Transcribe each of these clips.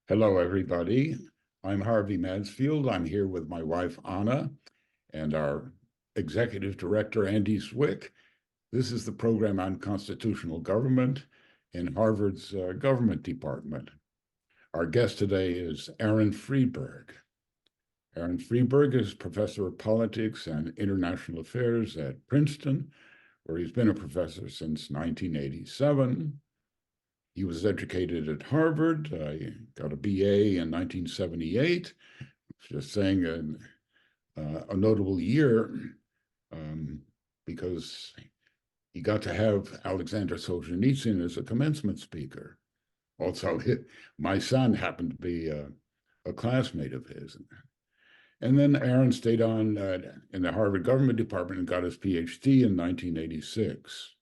Hello, everybody. I'm Harvey Mansfield. I'm here with my wife, Anna, and our executive director, Andy Swick. This is the program on constitutional government in Harvard's government department. Our guest today is Aaron Friedberg. Aaron Friedberg is professor of politics and international affairs at Princeton, where he's been a professor since 1987. He was educated at Harvard. He got a BA in 1978. Just saying a notable year because he got to have Alexander Solzhenitsyn as a commencement speaker. Also, my son happened to be a classmate of his. And then Aaron stayed on in the Harvard government department and got his PhD in 1986.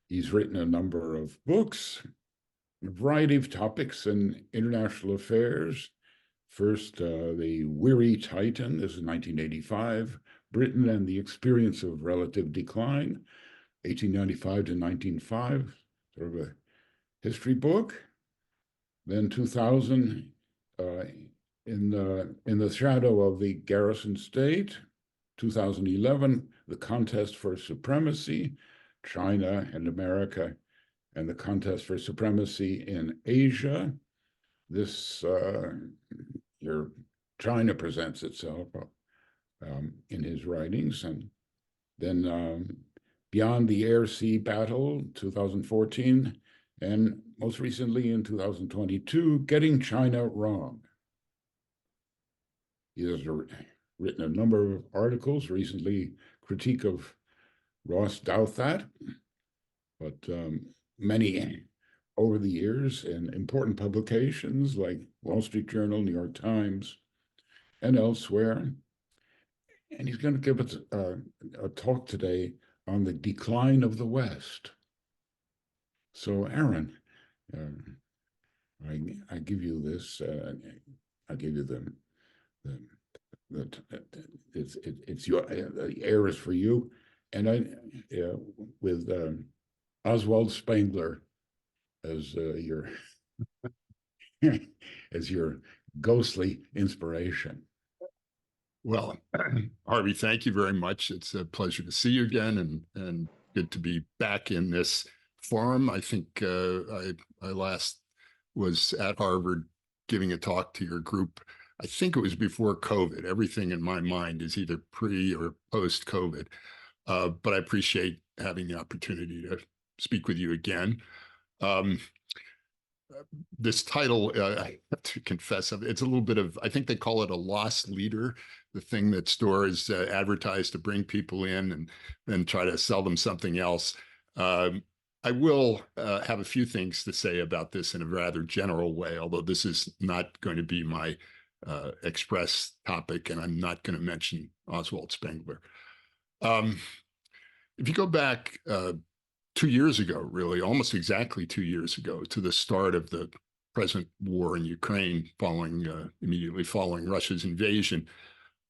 He's written a number of books, a variety of topics in international affairs. First, The Weary Titan, this is 1985, Britain and the Experience of Relative Decline, 1895 to 1905, sort of a history book. Then 2000, in the shadow of the Garrison State, 2011, The Contest for Supremacy, China and America, and the contest for supremacy in Asia. This, here, China presents itself in his writings. And then Beyond the Air-Sea Battle, 2014, and most recently in 2022, Getting China Wrong. He has written a number of articles, recently critique of Ross Douthat, but many over the years in important publications like Wall Street Journal, New York Times, and elsewhere. And he's going to give us a talk today on the decline of the West. So, Aaron, I give you this. I give you it's your the air is for you, and with Oswald Spengler as your as your ghostly inspiration. Well, Harvey, thank you very much. It's a pleasure to see you again, and good to be back in this forum. I think I last was at Harvard giving a talk to your group. I think it was before COVID. Everything in my mind is either pre or post COVID, but I appreciate having the opportunity to speak with you again. This title, I have to confess, it's a little bit of, I think they call it a loss leader, the thing that stores advertise to bring people in and then try to sell them something else. I will have a few things to say about this in a rather general way, although this is not going to be my express topic, and I'm not going to mention Oswald Spengler. If you go back 2 years ago, really, almost exactly 2 years ago, to the start of the present war in Ukraine, immediately following Russia's invasion,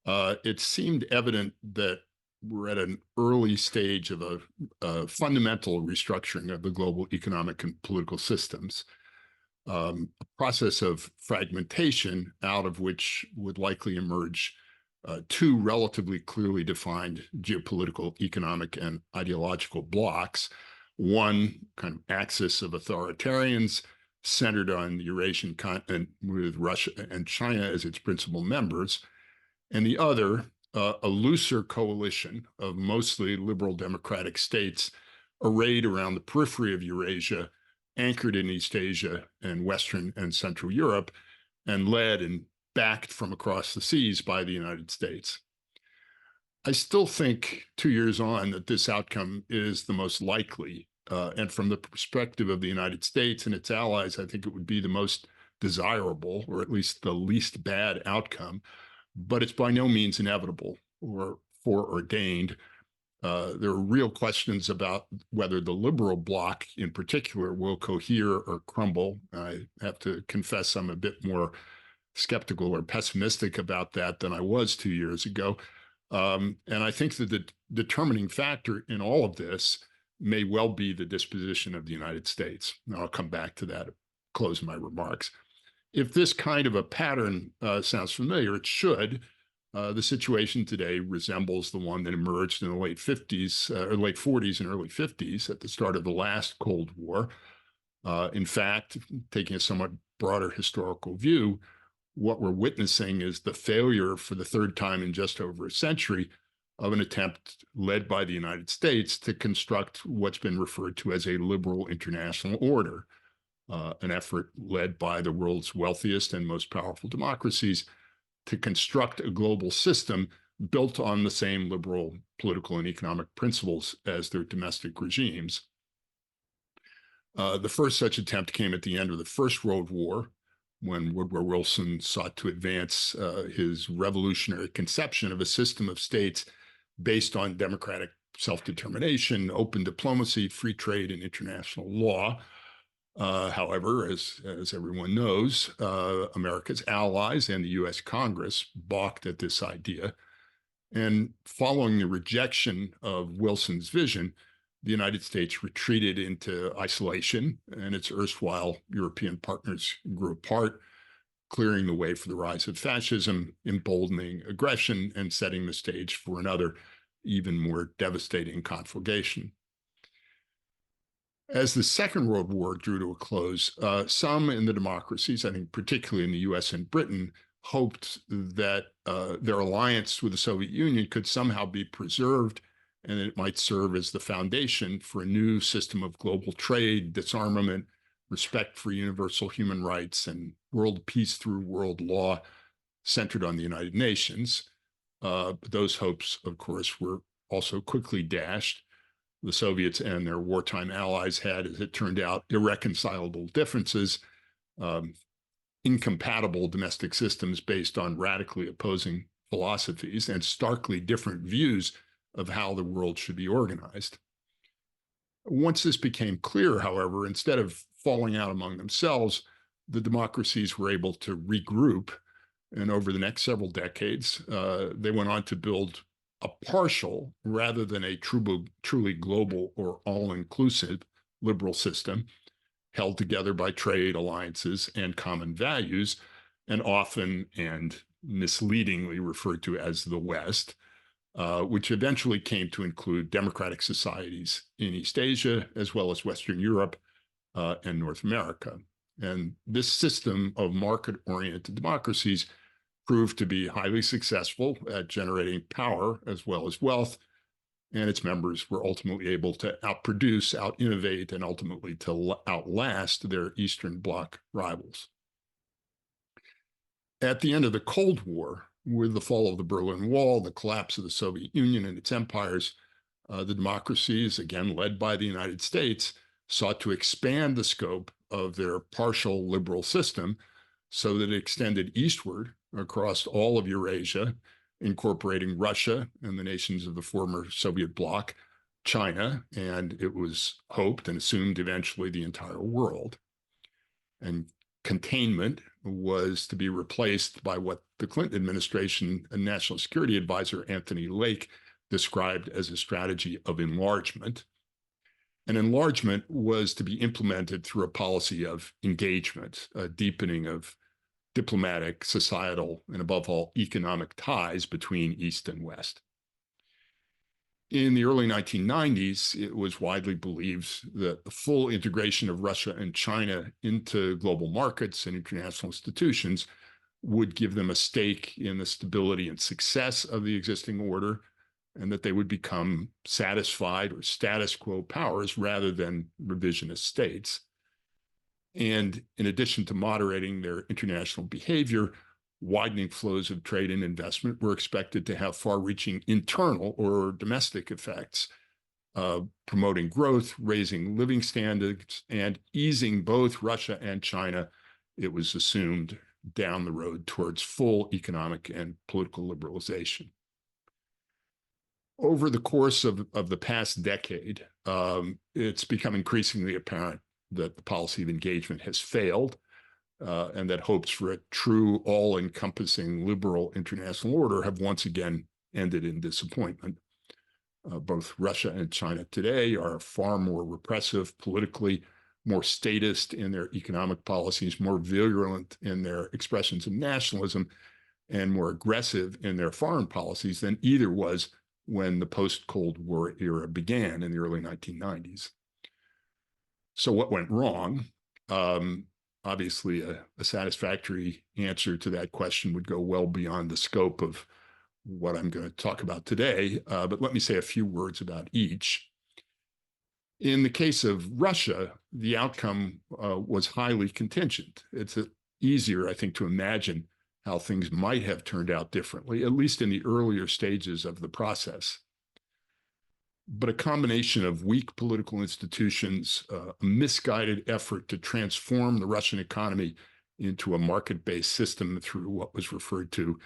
it seemed evident that we're at an early stage of a fundamental restructuring of the global economic and political systems, a process of fragmentation out of which would likely emerge two relatively clearly defined geopolitical, economic, and ideological blocks. One kind of axis of authoritarians centered on the Eurasian continent with Russia and China as its principal members, and the other, a looser coalition of mostly liberal democratic states arrayed around the periphery of Eurasia, anchored in East Asia and Western and Central Europe, and led and backed from across the seas by the United States. I still think 2 years on that this outcome is the most likely. And from the perspective of the United States and its allies, I think it would be the most desirable, or at least the least bad outcome. But it's by no means inevitable or foreordained. There are real questions about whether the liberal bloc in particular will cohere or crumble. I have to confess I'm a bit more skeptical or pessimistic about that than I was 2 years ago. And I think that the determining factor in all of this may well be the disposition of the United States. And I'll come back to that at the close of my remarks. if this kind of a pattern sounds familiar, it should. The situation today resembles the one that emerged in the late 50s, or late 40s and early 50s at the start of the last Cold War. In fact, taking a somewhat broader historical view, what we're witnessing is the failure for the third time in just over a century of an attempt led by the United States to construct what's been referred to as a liberal international order, an effort led by the world's wealthiest and most powerful democracies to construct a global system built on the same liberal political and economic principles as their domestic regimes. The first such attempt came at the end of the First World War, when Woodrow Wilson sought to advance his revolutionary conception of a system of states based on democratic self-determination, open diplomacy, free trade, and international law. However, as everyone knows, America's allies and the U.S. Congress balked at this idea. And following the rejection of Wilson's vision, the United States retreated into isolation, and its erstwhile European partners grew apart, clearing the way for the rise of fascism, emboldening aggression, and setting the stage for another, even more devastating conflagration. As the Second World War drew to a close, some in the democracies, I think particularly in the US and Britain, hoped that their alliance with the Soviet Union could somehow be preserved, and it might serve as the foundation for a new system of global trade, disarmament, respect for universal human rights, and world peace through world law centered on the United Nations. Those hopes, of course, were also quickly dashed. The Soviets and their wartime allies had, as it turned out, irreconcilable differences, incompatible domestic systems based on radically opposing philosophies, and starkly different views of how the world should be organized. Once this became clear, however, instead of falling out among themselves, the democracies were able to regroup, and over the next several decades, they went on to build a partial rather than a truly global or all-inclusive liberal system held together by trade, alliances, and common values, and often and misleadingly referred to as the West, which eventually came to include democratic societies in East Asia, as well as Western Europe and North America. And this system of market-oriented democracies proved to be highly successful at generating power as well as wealth, and its members were ultimately able to outproduce, out-innovate, and ultimately to outlast their Eastern Bloc rivals. At the end of the Cold War, with the fall of the Berlin Wall, the collapse of the Soviet Union and its empires, the democracies, again led by the United States, sought to expand the scope of their partial liberal system so that it extended eastward across all of Eurasia, incorporating Russia and the nations of the former Soviet bloc, China, and it was hoped and assumed eventually the entire world. And containment was to be replaced by what the Clinton administration and National Security Advisor Anthony Lake described as a strategy of enlargement. And enlargement was to be implemented through a policy of engagement, a deepening of diplomatic, societal, and above all, economic ties between East and West. In the early 1990s, it was widely believed that the full integration of Russia and China into global markets and international institutions would give them a stake in the stability and success of the existing order, and that they would become satisfied or status quo powers rather than revisionist states. And in addition to moderating their international behavior, widening flows of trade and investment were expected to have far-reaching internal or domestic effects, promoting growth, raising living standards, and easing both Russia and China, it was assumed, down the road towards full economic and political liberalization. Over the course of the past decade, it's become increasingly apparent that the policy of engagement has failed, and that hopes for a true all-encompassing liberal international order have once again ended in disappointment. Both Russia and China today are far more repressive politically, more statist in their economic policies, more virulent in their expressions of nationalism, and more aggressive in their foreign policies than either was when the post-Cold War era began in the early 1990s. So what went wrong? Obviously, a satisfactory answer to that question would go well beyond the scope of what I'm going to talk about today, but let me say a few words about each. In the case of Russia, the outcome was highly contingent. It's easier, I think, to imagine how things might have turned out differently, at least in the earlier stages of the process. But a combination of weak political institutions, a misguided effort to transform the Russian economy into a market-based system through what was referred to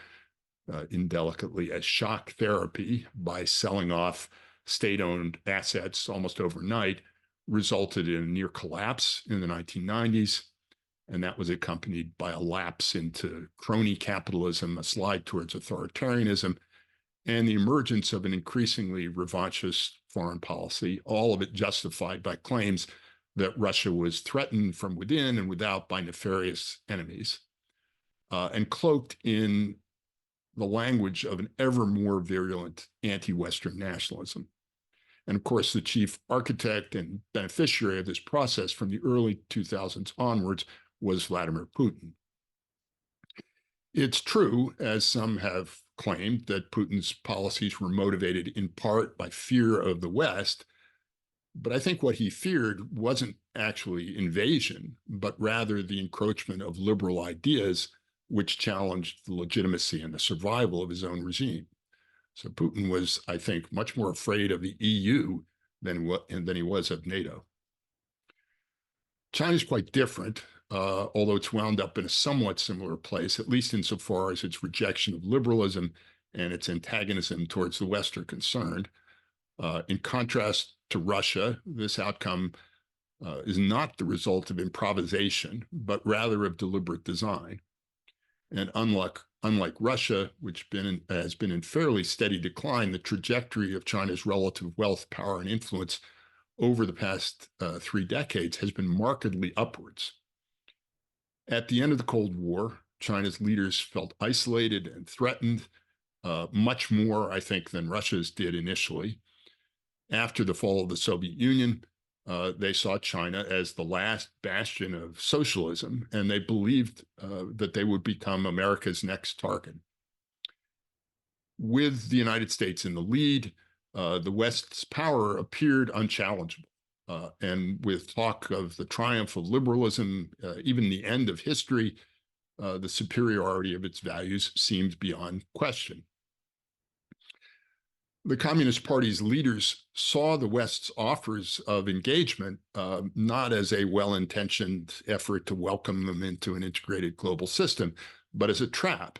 indelicately as shock therapy by selling off state-owned assets almost overnight, resulted in a near collapse in the 1990s. And that was accompanied by a lapse into crony capitalism, a slide towards authoritarianism, and the emergence of an increasingly revanchist foreign policy, all of it justified by claims that Russia was threatened from within and without by nefarious enemies, and cloaked in the language of an ever more virulent anti-Western nationalism. And of course, the chief architect and beneficiary of this process from the early 2000s onwards was Vladimir Putin. It's true, as some have claimed, that Putin's policies were motivated in part by fear of the West, but I think what he feared wasn't actually invasion, but rather the encroachment of liberal ideas which challenged the legitimacy and the survival of his own regime. So Putin was, I think, much more afraid of the EU than he was of NATO. China's quite different, although it's wound up in a somewhat similar place, at least insofar as its rejection of liberalism and its antagonism towards the West are concerned. In contrast to Russia, this outcome is not the result of improvisation, but rather of deliberate design. And unlike Russia, which has been in fairly steady decline, the trajectory of China's relative wealth, power, and influence over the past 3 decades has been markedly upwards. At the end of the Cold War, China's leaders felt isolated and threatened, much more, I think, than Russia's did initially. After the fall of the Soviet Union, they saw China as the last bastion of socialism, and they believed that they would become America's next target. With the United States in the lead, the West's power appeared unchallengeable. And with talk of the triumph of liberalism, even the end of history, the superiority of its values seemed beyond question. The Communist Party's leaders saw the West's offers of engagement not as a well-intentioned effort to welcome them into an integrated global system, but as a trap,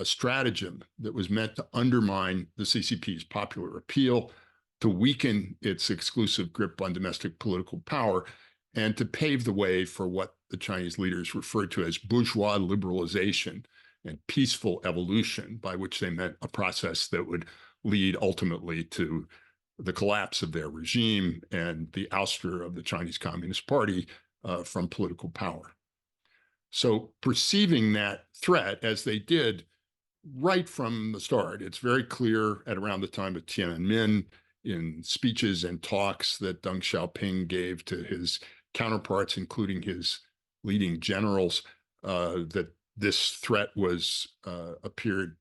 a stratagem that was meant to undermine the CCP's popular appeal, to weaken its exclusive grip on domestic political power, and to pave the way for what the Chinese leaders referred to as bourgeois liberalization and peaceful evolution, by which they meant a process that would lead ultimately to the collapse of their regime and the ouster of the Chinese Communist Party from political power. So perceiving that threat, as they did right from the start, it's very clear at around the time of Tiananmen, in speeches and talks that Deng Xiaoping gave to his counterparts, including his leading generals, that this threat appeared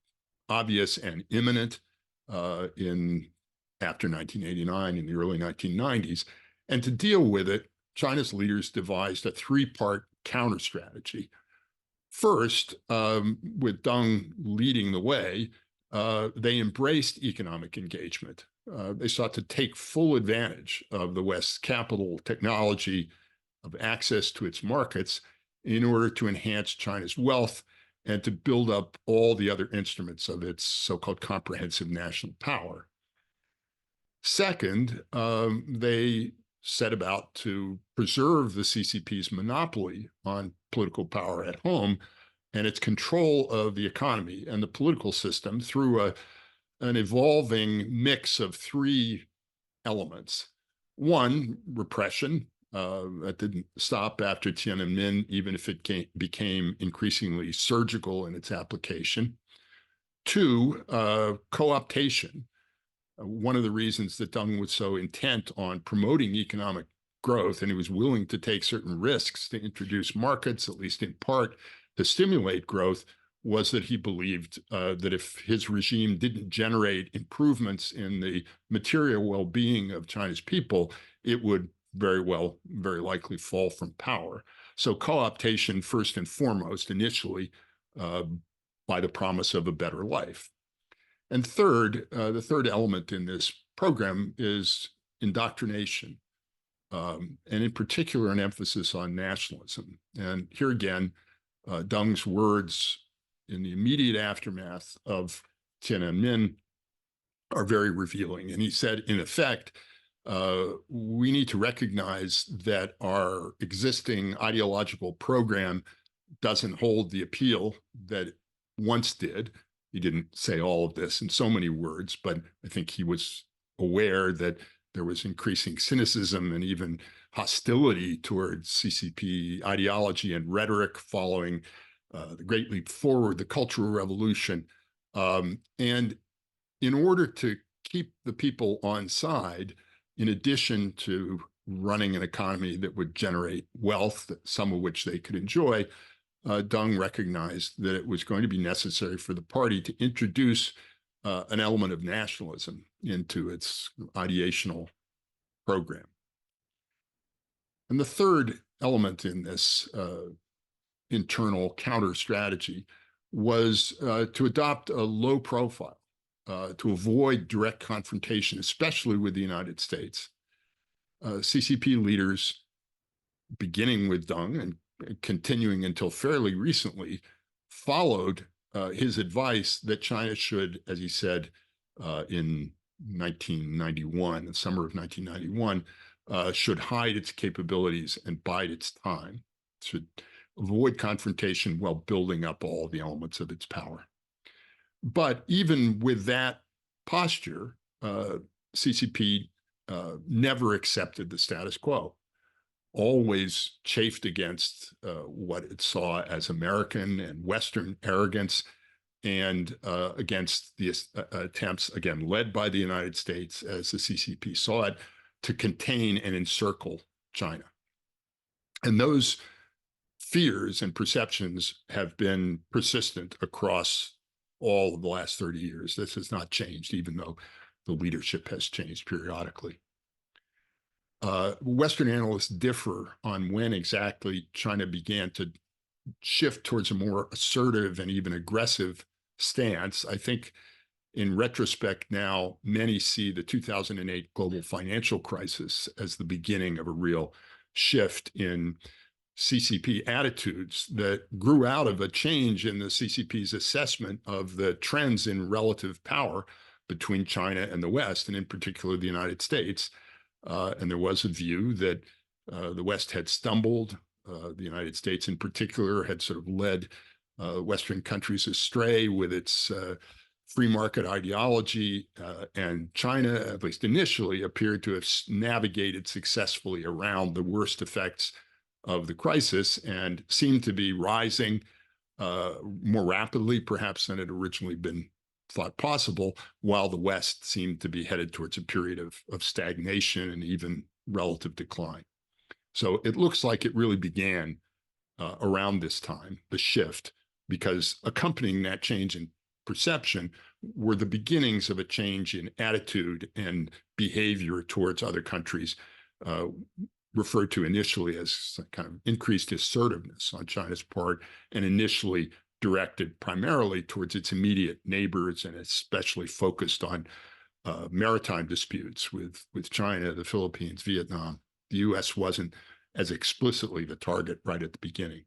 obvious and imminent after 1989 in the early 1990s. And to deal with it, China's leaders devised a 3-part counter strategy. First, with Deng leading the way, they embraced economic engagement. They sought to take full advantage of the West's capital, technology, of access to its markets in order to enhance China's wealth and to build up all the other instruments of its so-called comprehensive national power. Second, they set about to preserve the CCP's monopoly on political power at home and its control of the economy and the political system through an evolving mix of 3 elements. One, repression, That didn't stop after Tiananmen, even if it became increasingly surgical in its application. Two, co-optation. One of the reasons that Deng was so intent on promoting economic growth, and he was willing to take certain risks to introduce markets, at least in part, to stimulate growth, was that he believed that if his regime didn't generate improvements in the material well-being of China's people, it would very likely fall from power. So co-optation, first and foremost, initially, by the promise of a better life. And third, the third element in this program is indoctrination, and in particular, an emphasis on nationalism. And here again, Deng's words in the immediate aftermath of Tiananmen are very revealing. And he said, in effect, we need to recognize that our existing ideological program doesn't hold the appeal that it once did. He didn't say all of this in so many words, but I think he was aware that there was increasing cynicism and even hostility towards CCP ideology and rhetoric following the Great Leap Forward, the Cultural Revolution. And in order to keep the people on side, in addition to running an economy that would generate wealth, some of which they could enjoy, Deng recognized that it was going to be necessary for the party to introduce an element of nationalism into its ideational program. And the third element in this internal counter strategy was to adopt a low profile, to avoid direct confrontation, especially with the United States. CCP leaders, beginning with Deng and continuing until fairly recently, followed his advice that China should, as he said in 1991, the summer of 1991, should hide its capabilities and bide its time, should avoid confrontation while building up all the elements of its power. But even with that posture, CCP never accepted the status quo, always chafed against what it saw as American and Western arrogance, and against the attempts, again, led by the United States, as the CCP saw it, to contain and encircle China. And those fears and perceptions have been persistent across all of the last 30 years. This has not changed, even though the leadership has changed periodically. Western analysts differ on when exactly China began to shift towards a more assertive and even aggressive stance. I think in retrospect now, many see the 2008 global financial crisis as the beginning of a real shift in CCP attitudes that grew out of a change in the CCP's assessment of the trends in relative power between China and the West, and in particular the United States. And there was a view that the West had stumbled. The United States in particular had sort of led Western countries astray with its free market ideology, and China, at least initially, appeared to have navigated successfully around the worst effects of the crisis and seemed to be rising more rapidly, perhaps, than had originally been thought possible, while the West seemed to be headed towards a period of stagnation and even relative decline. So it looks like it really began around this time, the shift, because accompanying that change in perception were the beginnings of a change in attitude and behavior towards other countries, referred to initially as kind of increased assertiveness on China's part, and initially directed primarily towards its immediate neighbors, and especially focused on maritime disputes with China, the Philippines, Vietnam. The U.S. wasn't as explicitly the target right at the beginning.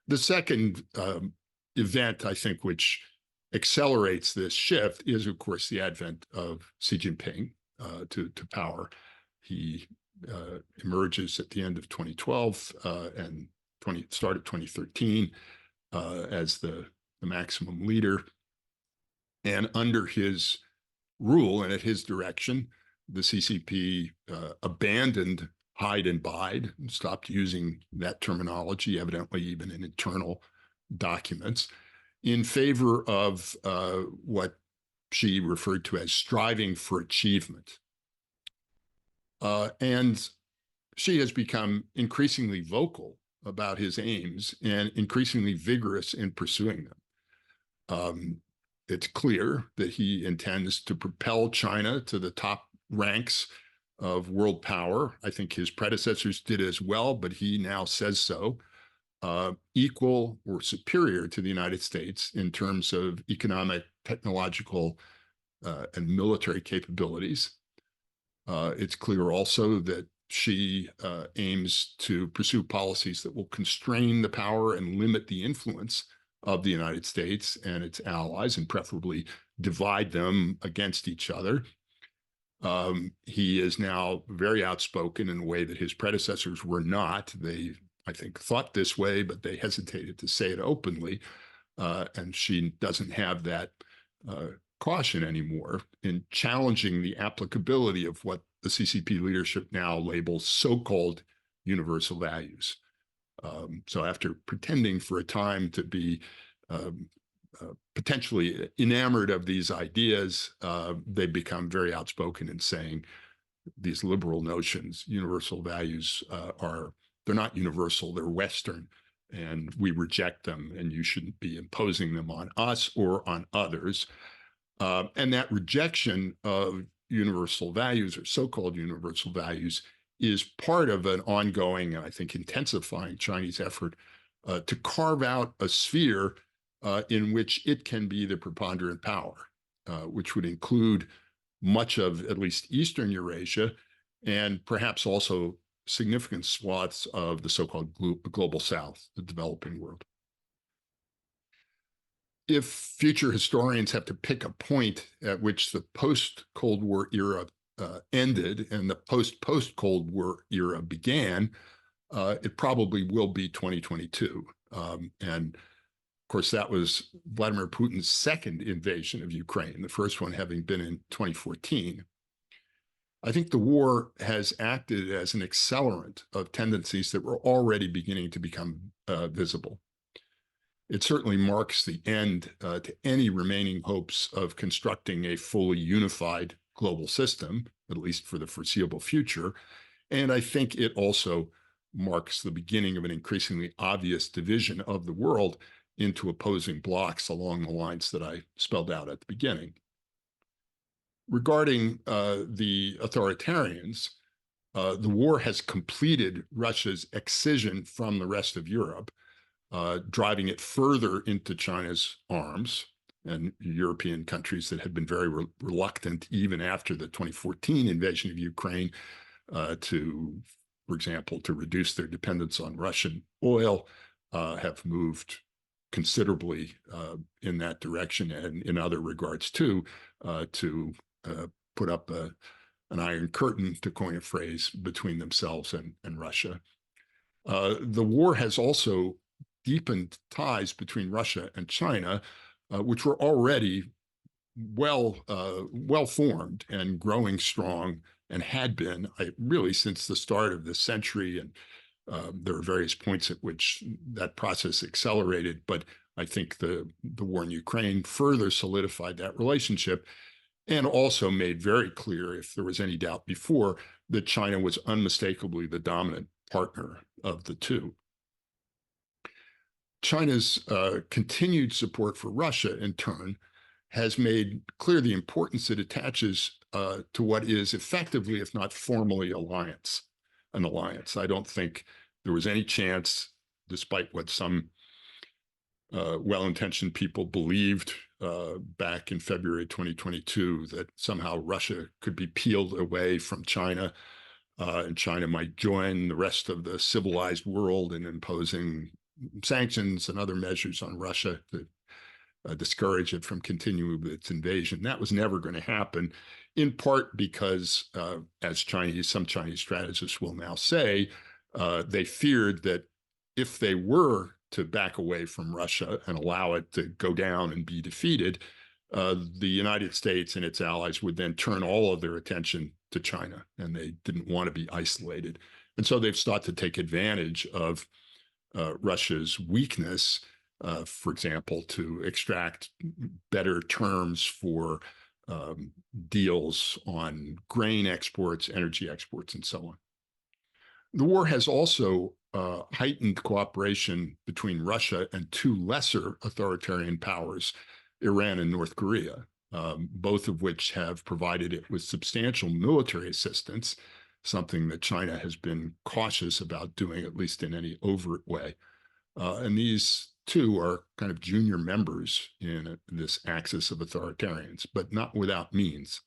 The second event, I think, which accelerates this shift is, of course, the advent of Xi Jinping to power. He emerges at the end of 2012 and start of 2013 as the maximum leader. And under his rule and at his direction, the CCP abandoned hide and bide, and stopped using that terminology, evidently even in internal documents, in favor of what she referred to as striving for achievement. And Xi has become increasingly vocal about his aims and increasingly vigorous in pursuing them. It's clear that he intends to propel China to the top ranks of world power. I think his predecessors did as well, but he now says so. Equal or superior to the United States in terms of economic, technological, and military capabilities. It's clear also that Xi aims to pursue policies that will constrain the power and limit the influence of the United States and its allies, and preferably divide them against each other. He is now very outspoken in a way that his predecessors were not. They, I think, thought this way, but they hesitated to say it openly. And Xi doesn't have that caution anymore in challenging the applicability of what the CCP leadership now labels so-called universal values. So after pretending for a time to be potentially enamored of these ideas, they've become very outspoken in saying these liberal notions, universal values, they're not universal, they're Western, and we reject them, and you shouldn't be imposing them on us or on others. And that rejection of universal values or so-called universal values is part of an ongoing, and I think intensifying, Chinese effort to carve out a sphere in which it can be the preponderant power, which would include much of at least Eastern Eurasia and perhaps also significant swaths of the so-called global South, the developing world. If future historians have to pick a point at which the post-Cold War era ended and the post-Cold War era began, it probably will be 2022. And of course, that was Vladimir Putin's second invasion of Ukraine, the first one having been in 2014. I think the war has acted as an accelerant of tendencies that were already beginning to become visible. It certainly marks the end to any remaining hopes of constructing a fully unified global system, at least for the foreseeable future. And I think it also marks the beginning of an increasingly obvious division of the world into opposing blocs along the lines that I spelled out at the beginning. Regarding the authoritarians, the war has completed Russia's excision from the rest of Europe, driving it further into China's arms, and European countries that had been very reluctant even after the 2014 invasion of Ukraine to, for example, to reduce their dependence on Russian oil, have moved considerably in that direction, and in other regards too, to put up an iron curtain, to coin a phrase, between themselves and Russia. The war has also deepened ties between Russia and China, which were already well formed and growing strong, and had been really since the start of the century. And there are various points at which that process accelerated, but I think the war in Ukraine further solidified that relationship, and also made very clear, if there was any doubt before, that China was unmistakably the dominant partner of the two. China's continued support for Russia, in turn, has made clear the importance it attaches to what is effectively, if not formally, an alliance. I don't think there was any chance, despite what some well-intentioned people believed back in February 2022, that somehow Russia could be peeled away from China, and China might join the rest of the civilized world in imposing sanctions and other measures on Russia to discourage it from continuing with its invasion. That was never going to happen, in part because, as some Chinese strategists will now say, they feared that if they were to back away from Russia and allow it to go down and be defeated, the United States and its allies would then turn all of their attention to China, and they didn't want to be isolated And so they've sought to take advantage of Russia's weakness, for example, to extract better terms for deals on grain exports, energy exports, and so on. The war has also heightened cooperation between Russia and two lesser authoritarian powers, Iran and North Korea, both of which have provided it with substantial military assistance, something that China has been cautious about doing, at least in any overt way. And these two are kind of junior members in this axis of authoritarians, but not without means.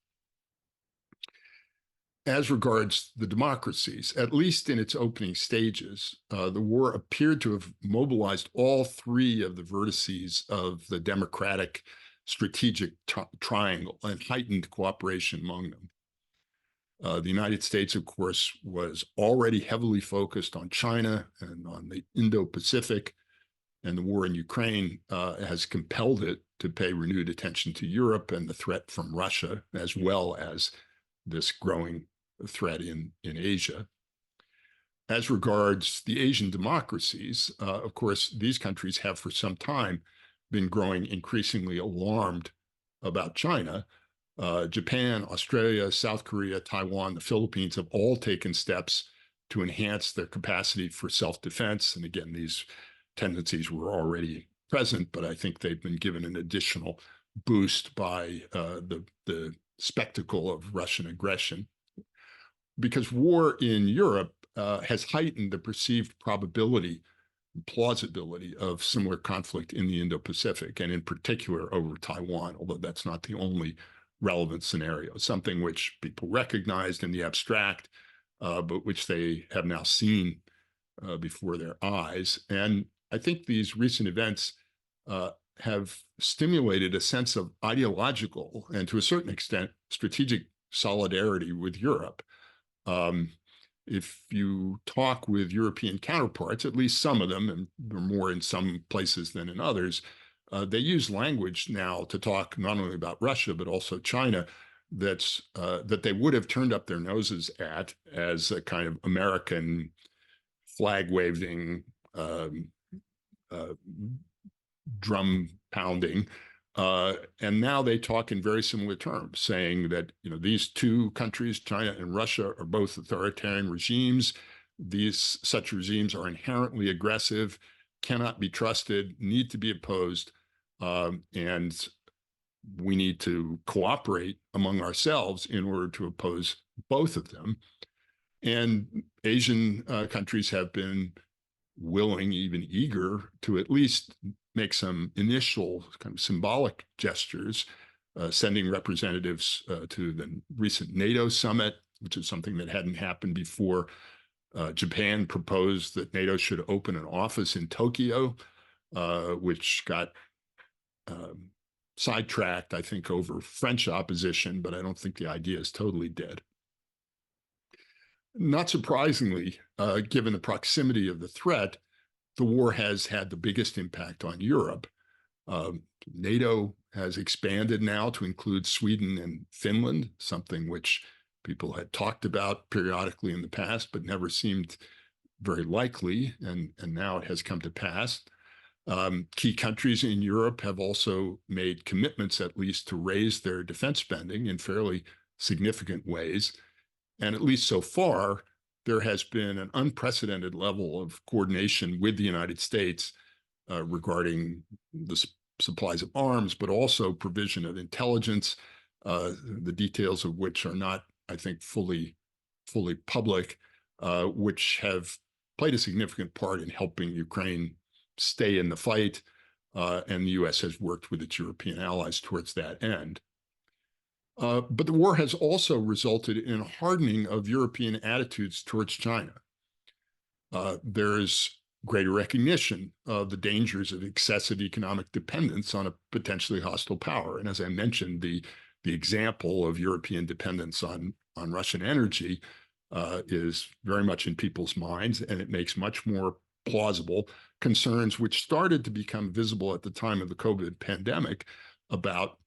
As regards the democracies, at least in its opening stages, the war appeared to have mobilized all three of the vertices of the democratic strategic triangle and heightened cooperation among them. The United States, of course, was already heavily focused on China and on the Indo-Pacific, and the war in Ukraine has compelled it to pay renewed attention to Europe and the threat from Russia, as well as this growing threat in Asia. As regards the Asian democracies, of course, these countries have for some time been growing increasingly alarmed about China. Japan, Australia, South Korea, Taiwan, the Philippines have all taken steps to enhance their capacity for self-defense. And again, these tendencies were already present, but I think they've been given an additional boost by the spectacle of Russian aggression. Because war in Europe has heightened the perceived probability, plausibility of similar conflict in the Indo-Pacific, and in particular over Taiwan, although that's not the only relevant scenario, something which people recognized in the abstract, but which they have now seen before their eyes. And I think these recent events have stimulated a sense of ideological and, to a certain extent, strategic solidarity with Europe. If you talk with European counterparts, at least some of them, and they're more in some places than in others, they use language now to talk not only about Russia, but also China, that they would have turned up their noses at as a kind of American flag-waving, drum pounding. And now they talk in very similar terms, saying that these two countries, China and Russia, are both authoritarian regimes. Such regimes are inherently aggressive, cannot be trusted, need to be opposed, and we need to cooperate among ourselves in order to oppose both of them. And Asian countries have been willing, even eager, to at least make some initial kind of symbolic gestures, sending representatives to the recent NATO summit, which is something that hadn't happened before. Japan proposed that NATO should open an office in Tokyo, which got sidetracked, I think, over French opposition, but I don't think the idea is totally dead. Not surprisingly, given the proximity of the threat, the war has had the biggest impact on Europe. NATO has expanded now to include Sweden and Finland, something which people had talked about periodically in the past, but never seemed very likely, and now it has come to pass. Key countries in Europe have also made commitments, at least, to raise their defense spending in fairly significant ways. And at least so far, there has been an unprecedented level of coordination with the United States regarding the supplies of arms, but also provision of intelligence, the details of which are not, I think, fully public, which have played a significant part in helping Ukraine stay in the fight, and the U.S. has worked with its European allies towards that end. But the war has also resulted in a hardening of European attitudes towards China. There is greater recognition of the dangers of excessive economic dependence on a potentially hostile power. And as I mentioned, the example of European dependence on Russian energy is very much in people's minds, and it makes much more plausible concerns which started to become visible at the time of the COVID pandemic about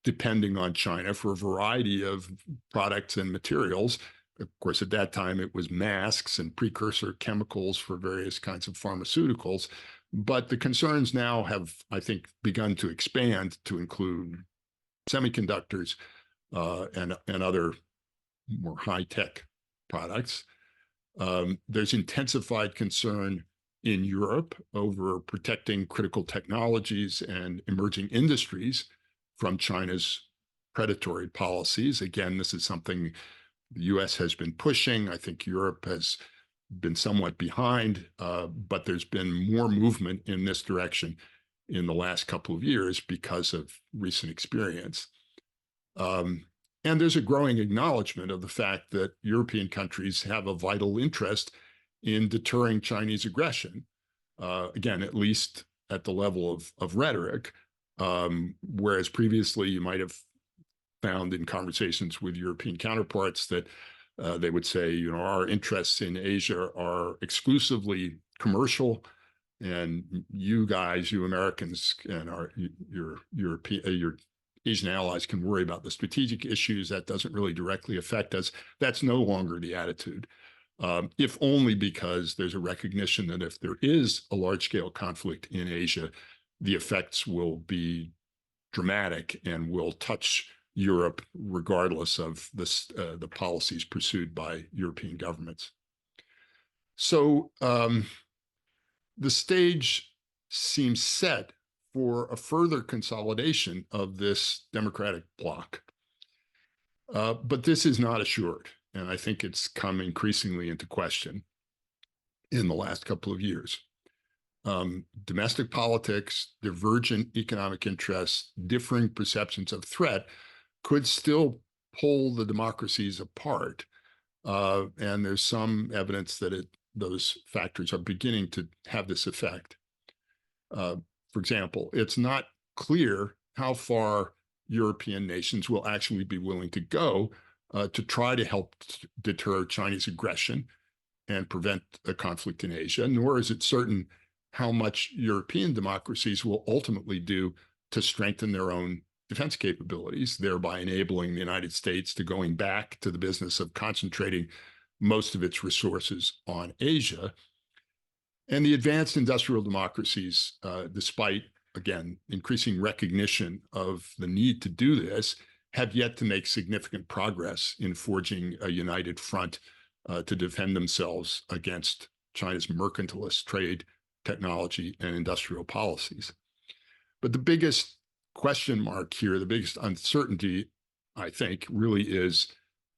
depending on China for a variety of products and materials, Of course, at that time, it was masks and precursor chemicals for various kinds of pharmaceuticals. But the concerns now have, I think, begun to expand to include semiconductors and other more high-tech products. There's intensified concern in Europe over protecting critical technologies and emerging industries from China's predatory policies. Again, this is something the US has been pushing. I think Europe has been somewhat behind, but there's been more movement in this direction in the last couple of years because of recent experience. And there's a growing acknowledgement of the fact that European countries have a vital interest in deterring Chinese aggression, again, at least at the level of rhetoric, whereas previously you might have found in conversations with European counterparts that they would say, our interests in Asia are exclusively commercial, and you guys, you Americans, and your Asian allies can worry about the strategic issues. That doesn't really directly affect us. That's no longer the attitude, if only because there's a recognition that if there is a large-scale conflict in Asia, the effects will be dramatic and will touch Europe, regardless of the policies pursued by European governments. So the stage seems set for a further consolidation of this democratic bloc. But this is not assured, and I think it's come increasingly into question in the last couple of years. Domestic politics, divergent economic interests, differing perceptions of threat could still pull the democracies apart. And there's some evidence that those factors are beginning to have this effect. For example, it's not clear how far European nations will actually be willing to go to try to help deter Chinese aggression and prevent a conflict in Asia, nor is it certain how much European democracies will ultimately do to strengthen their own defense capabilities, thereby enabling the United States to going back to the business of concentrating most of its resources on Asia. And the advanced industrial democracies, despite, again, increasing recognition of the need to do this, have yet to make significant progress in forging a united front to defend themselves against China's mercantilist trade, technology, and industrial policies. But the biggest question mark here, the biggest uncertainty, I think, really is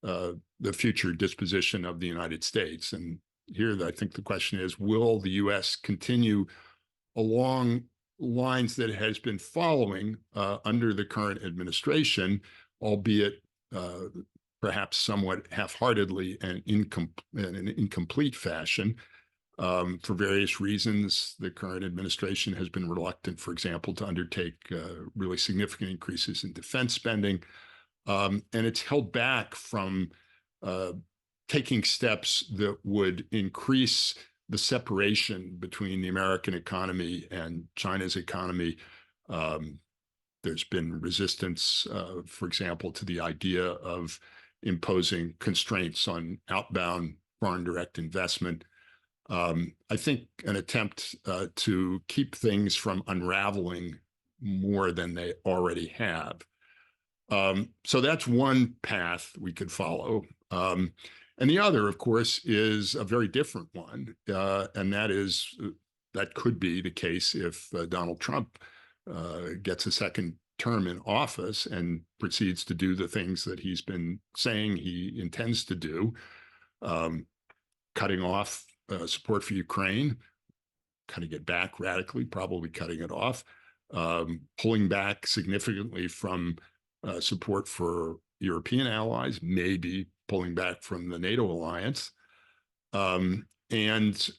the future disposition of the United States. And here, I think the question is, will the U.S. continue along lines that it has been following under the current administration, albeit perhaps somewhat half-heartedly and in an incomplete fashion? For various reasons, the current administration has been reluctant, for example, to undertake really significant increases in defense spending. And it's held back from taking steps that would increase the separation between the American economy and China's economy. There's been resistance, for example, to the idea of imposing constraints on outbound foreign direct investment. I think an attempt to keep things from unraveling more than they already have. So that's one path we could follow. And the other, of course, is a very different one. And that could be the case if Donald Trump gets a second term in office and proceeds to do the things that he's been saying he intends to do, cutting off support for Ukraine, cutting it back radically, probably cutting it off, pulling back significantly from support for European allies, maybe pulling back from the NATO alliance, and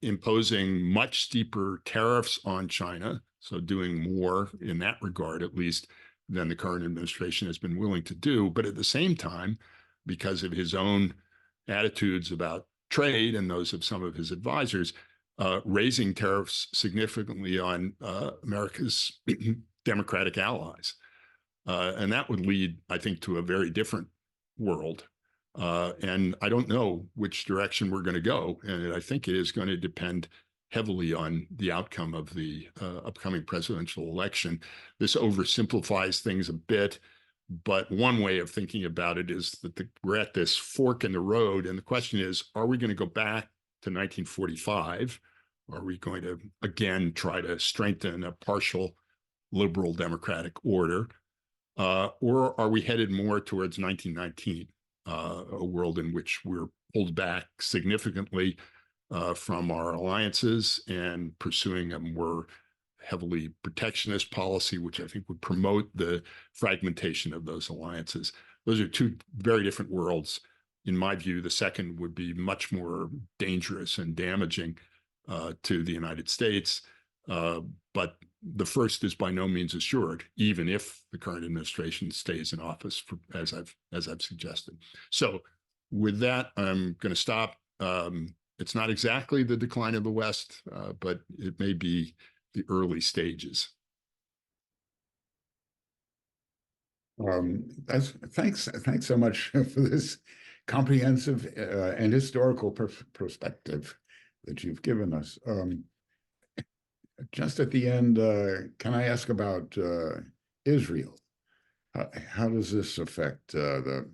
imposing much steeper tariffs on China, so doing more in that regard, at least, than the current administration has been willing to do. But at the same time, because of his own attitudes about trade and those of some of his advisors, raising tariffs significantly on America's democratic allies. And that would lead, I think, to a very different world And I don't know which direction we're going to go. And I think it is going to depend heavily on the outcome of the upcoming presidential election. This oversimplifies things a bit, but one way of thinking about it is that we're at this fork in the road. And the question is, are we going to go back to 1945? Are we going to, again, try to strengthen a partial liberal democratic order? Or are we headed more towards 1919, a world in which we're pulled back significantly from our alliances and pursuing a more heavily protectionist policy, which I think would promote the fragmentation of those alliances? Those are two very different worlds. In my view, the second would be much more dangerous and damaging to the United States. But the first is by no means assured, even if the current administration stays in office, as I've suggested. So with that, I'm going to stop. It's not exactly the decline of the West, but it may be the early stages. Thanks so much for this comprehensive and historical perspective that you've given us. Just at the end, can I ask about Israel? How does this affect the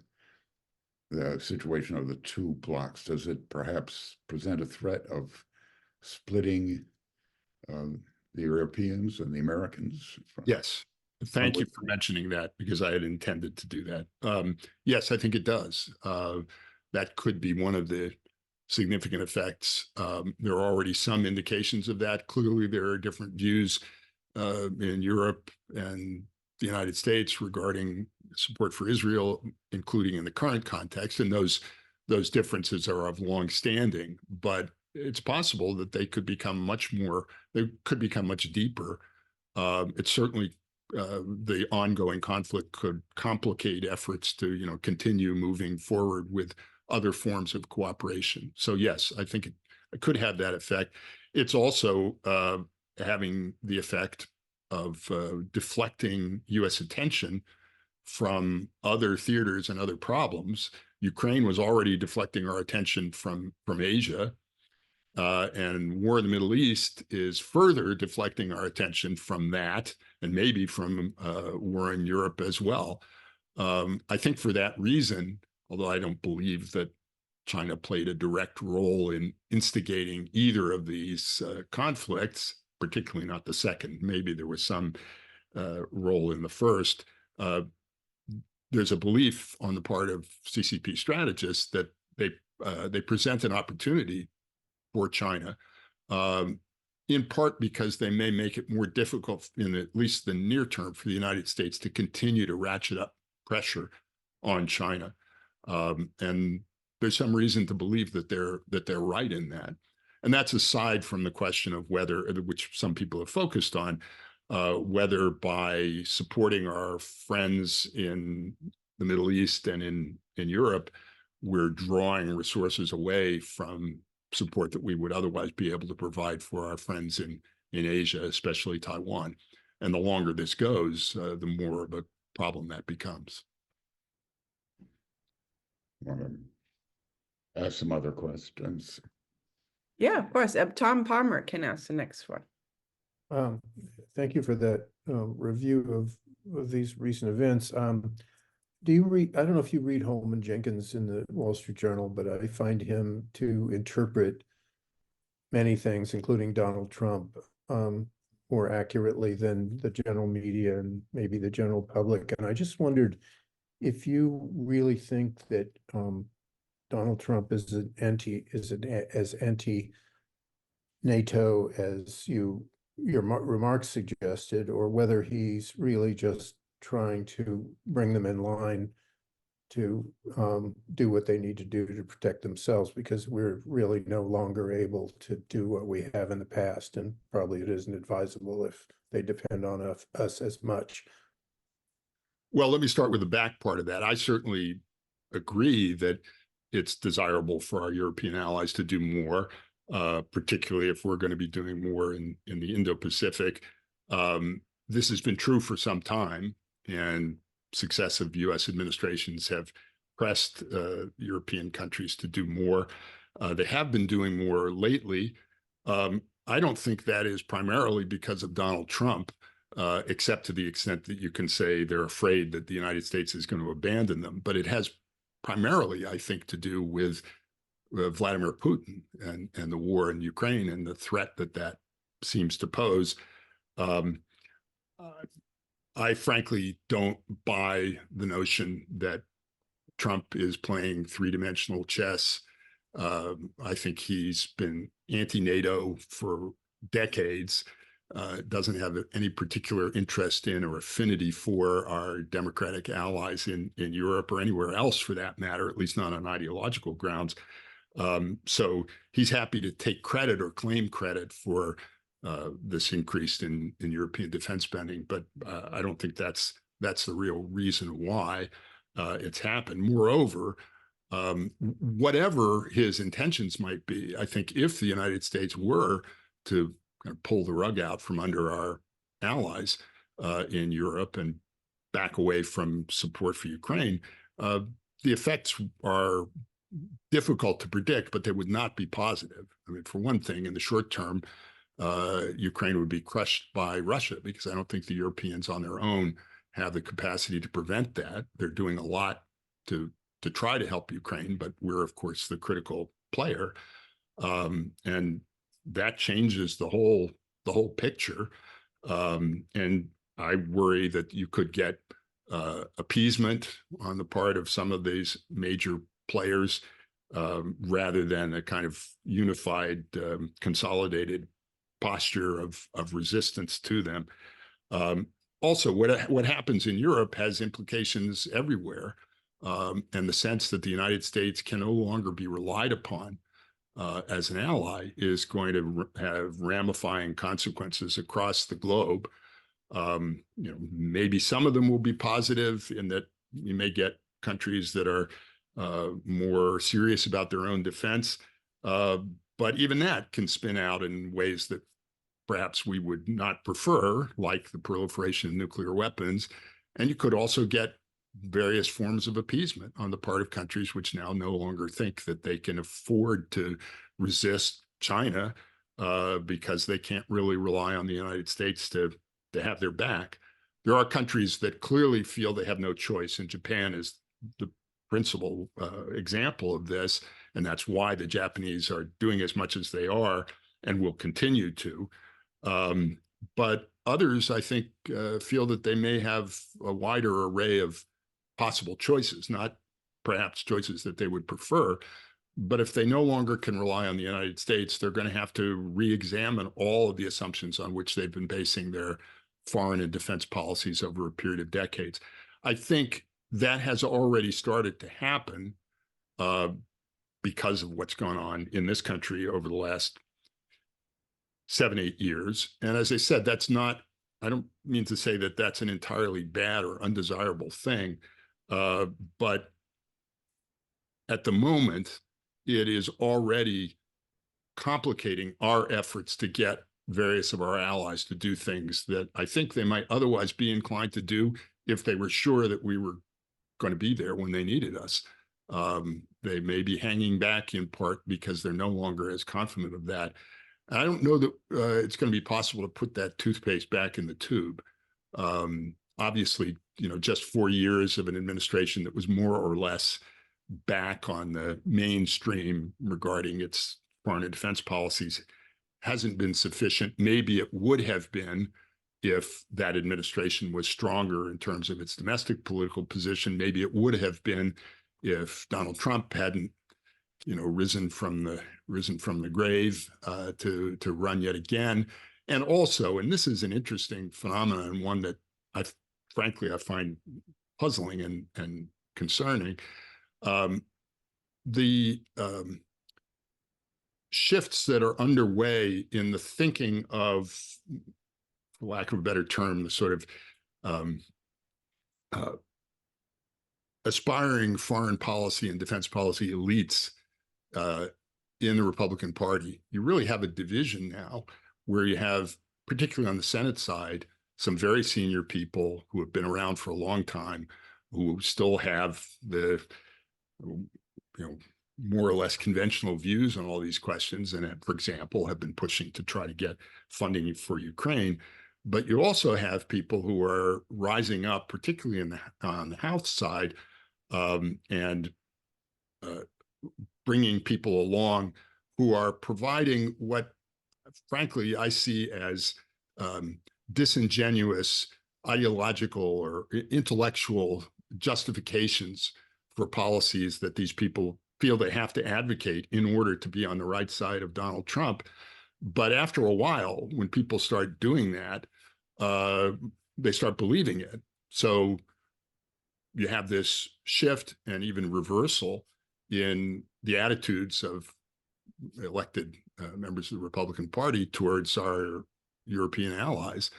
situation of the two blocs? Does it perhaps present a threat of splitting the Europeans and the Americans? Yes. Thank you for mentioning that, because I had intended to do that. Yes, I think it does. That could be one of the significant effects. There are already some indications of that. Clearly, there are different views in Europe and the United States regarding support for Israel, including in the current context, and those differences are of long standing. But it's possible that they could become much deeper. It's certainly the ongoing conflict could complicate efforts to continue moving forward with other forms of cooperation. So yes, I think it could have that effect. It's also having the effect of deflecting U.S. attention from other theaters and other problems. Ukraine was already deflecting our attention from Asia, and war in the Middle East is further deflecting our attention from that, and maybe from war in Europe as well. I think for that reason, although I don't believe that China played a direct role in instigating either of these conflicts, particularly not the second, maybe there was some role in the first, there's a belief on the part of CCP strategists that they present an opportunity for China, in part because they may make it more difficult in at least the near term for the United States to continue to ratchet up pressure on China. And there's some reason to believe that they're right in that. And that's aside from the question of whether, which some people have focused on, whether by supporting our friends in the Middle East and in Europe, we're drawing resources away from support that we would otherwise be able to provide for our friends in Asia, especially Taiwan. And the longer this goes, the more of a problem that becomes. Want to ask some other questions? Yeah, of course. Tom Palmer can ask the next one. Thank you for that review of these recent events. Do you read? I don't know if you read Holman Jenkins in the Wall Street Journal, but I find him to interpret many things, including Donald Trump, more accurately than the general media and maybe the general public. And I just wondered if you really think that Donald Trump is as anti-NATO as your remarks suggested, or whether he's really just trying to bring them in line to do what they need to do to protect themselves, because we're really no longer able to do what we have in the past, and probably it isn't advisable if they depend on us as much. Well, let me start with the back part of that. I certainly agree that it's desirable for our European allies to do more, particularly if we're going to be doing more in the Indo-Pacific. This has been true for some time, and successive U.S. administrations have pressed European countries to do more. They have been doing more lately. I don't think that is primarily because of Donald Trump, except to the extent that you can say they're afraid that the United States is going to abandon them. But it has primarily, I think, to do with Vladimir Putin and the war in Ukraine and the threat that that seems to pose. I frankly don't buy the notion that Trump is playing three-dimensional chess. I think he's been anti-NATO for decades, doesn't have any particular interest in or affinity for our democratic allies in Europe or anywhere else for that matter, at least not on ideological grounds. So he's happy to take credit or claim credit for this increase in European defense spending, but I don't think that's the real reason why it's happened. Moreover, whatever his intentions might be, I think if the United States were to kind of pull the rug out from under our allies in Europe and back away from support for Ukraine, the effects are difficult to predict, but they would not be positive. I mean, for one thing, in the short term, Ukraine would be crushed by Russia because I don't think the Europeans on their own have the capacity to prevent that. They're doing a lot to try to help Ukraine, but we're, of course, the critical player. And that changes the whole picture. And I worry that you could get appeasement on the part of some of these major players rather than a kind of unified, consolidated posture of resistance to them. Also, what happens in Europe has implications everywhere. And the sense that the United States can no longer be relied upon as an ally is going to have ramifying consequences across the globe. Maybe some of them will be positive in that you may get countries that are more serious about their own defense. But even that can spin out in ways that perhaps we would not prefer, like the proliferation of nuclear weapons. And you could also get various forms of appeasement on the part of countries which now no longer think that they can afford to resist China because they can't really rely on the United States to have their back. There are countries that clearly feel they have no choice, and Japan is the principal example of this, and that's why the Japanese are doing as much as they are and will continue to. But others, I think, feel that they may have a wider array of possible choices, not perhaps choices that they would prefer. But if they no longer can rely on the United States, they're going to have to re-examine all of the assumptions on which they've been basing their foreign and defense policies over a period of decades. I think that has already started to happen because of what's gone on in this country over the last 7-8 years. And as I said, that's not, I don't mean to say that that's an entirely bad or undesirable thing, but at the moment, it is already complicating our efforts to get various of our allies to do things that I think they might otherwise be inclined to do if they were sure that we were going to be there when they needed us. They may be hanging back in part because they're no longer as confident of that. I don't know that it's going to be possible to put that toothpaste back in the tube. Obviously, just 4 years of an administration that was more or less back on the mainstream regarding its foreign and defense policies hasn't been sufficient. Maybe it would have been if that administration was stronger in terms of its domestic political position. Maybe it would have been if Donald Trump hadn't, risen from the grave to run yet again. And also, and this is an interesting phenomenon, one that I find puzzling and concerning. The shifts that are underway in the thinking of, for lack of a better term, the sort of aspiring foreign policy and defense policy elites in the Republican Party. You really have a division now where you have, particularly on the Senate side, some very senior people who have been around for a long time, who still have the you know, more or less conventional views on all these questions, and for example, have been pushing to try to get funding for Ukraine. But you also have people who are rising up, particularly on the House side, and bringing people along who are providing what, frankly, I see as disingenuous ideological or intellectual justifications for policies that these people feel they have to advocate in order to be on the right side of Donald Trump. But after a while, when people start doing that, they start believing it. So you have this shift and even reversal in the attitudes of elected members of the Republican Party towards our European allies.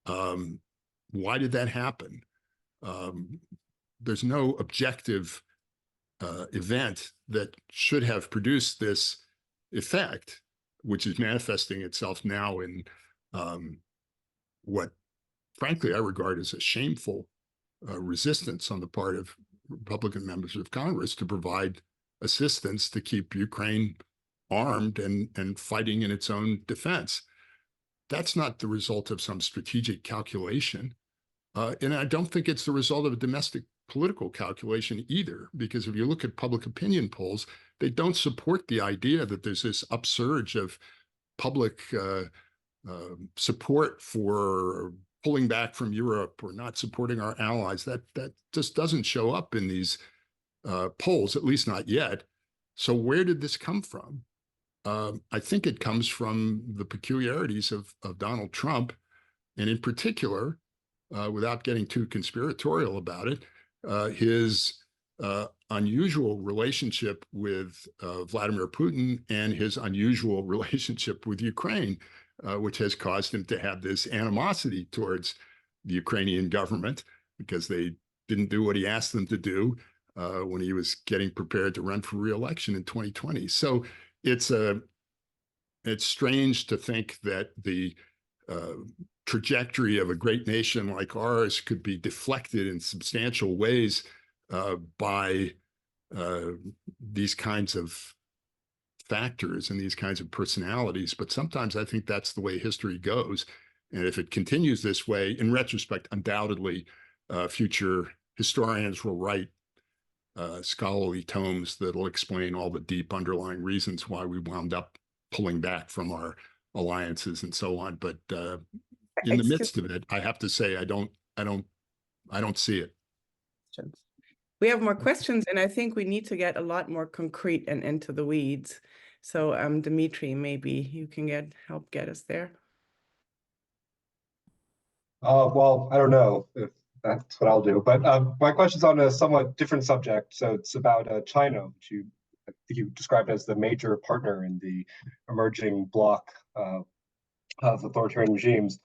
Why did that happen? There's no objective event that should have produced this effect, which is manifesting itself now in what, frankly, I regard as a shameful resistance on the part of Republican members of Congress to provide assistance to keep Ukraine armed and fighting in its own defense. That's not the result of some strategic calculation. And I don't think it's the result of a domestic political calculation either, because if you look at public opinion polls, they don't support the idea that there's this upsurge of public support for pulling back from Europe or not supporting our allies. That just doesn't show up in these polls, at least not yet. So where did this come from? I think it comes from the peculiarities of Donald Trump, and in particular, without getting too conspiratorial about it, his unusual relationship with Vladimir Putin and his unusual relationship with Ukraine, which has caused him to have this animosity towards the Ukrainian government because they didn't do what he asked them to do when he was getting prepared to run for re-election in 2020. So it's strange to think that the trajectory of a great nation like ours could be deflected in substantial ways by these kinds of factors and these kinds of personalities. But sometimes I think that's the way history goes. And if it continues this way, in retrospect, undoubtedly, future historians will write scholarly tomes that'll explain all the deep underlying reasons why we wound up pulling back from our alliances and so on. But in the midst of it, I have to say, I don't see it. We have more questions, and I think we need to get a lot more concrete and into the weeds. So, Dimitri, maybe you can help get us there. Well, I don't know if that's what I'll do, but my question's on a somewhat different subject. So it's about China, which I think you described as the major partner in the emerging bloc of authoritarian regimes.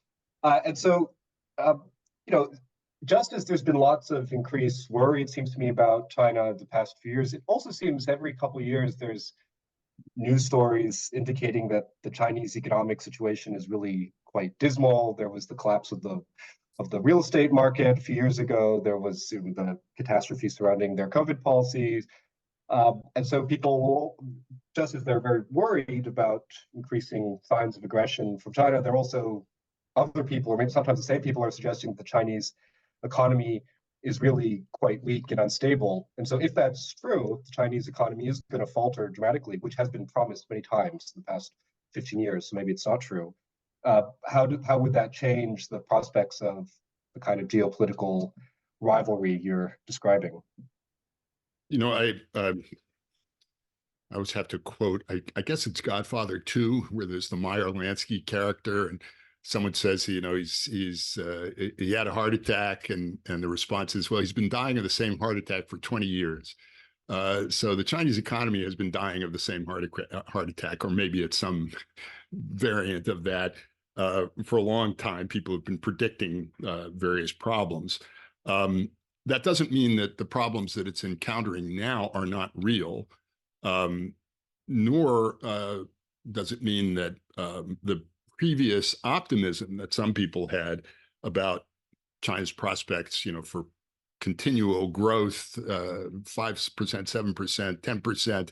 And so, just as there's been lots of increased worry, it seems to me, about China the past few years, it also seems every couple of years there's news stories indicating that the Chinese economic situation is really quite dismal. There was the collapse of the real estate market a few years ago. There was the catastrophe surrounding their COVID policies. And so people, just as they're very worried about increasing signs of aggression from China, they're also, other people, or maybe sometimes the same people, are suggesting that the Chinese economy is really quite weak and unstable. And so if that's true, the Chinese economy is going to falter dramatically, which has been promised many times in the past 15 years. So maybe it's not true. How would that change the prospects of the kind of geopolitical rivalry you're describing? I always have to quote, I guess it's Godfather 2, where there's the Meyer Lansky character, and someone says, he had a heart attack, and the response is, well, he's been dying of the same heart attack for 20 years. So the Chinese economy has been dying of the same heart attack, or maybe it's some variant of that. For a long time, people have been predicting various problems. That doesn't mean that the problems that it's encountering now are not real, nor does it mean that the previous optimism that some people had about China's prospects, for continual growth, 5%, 7%, 10%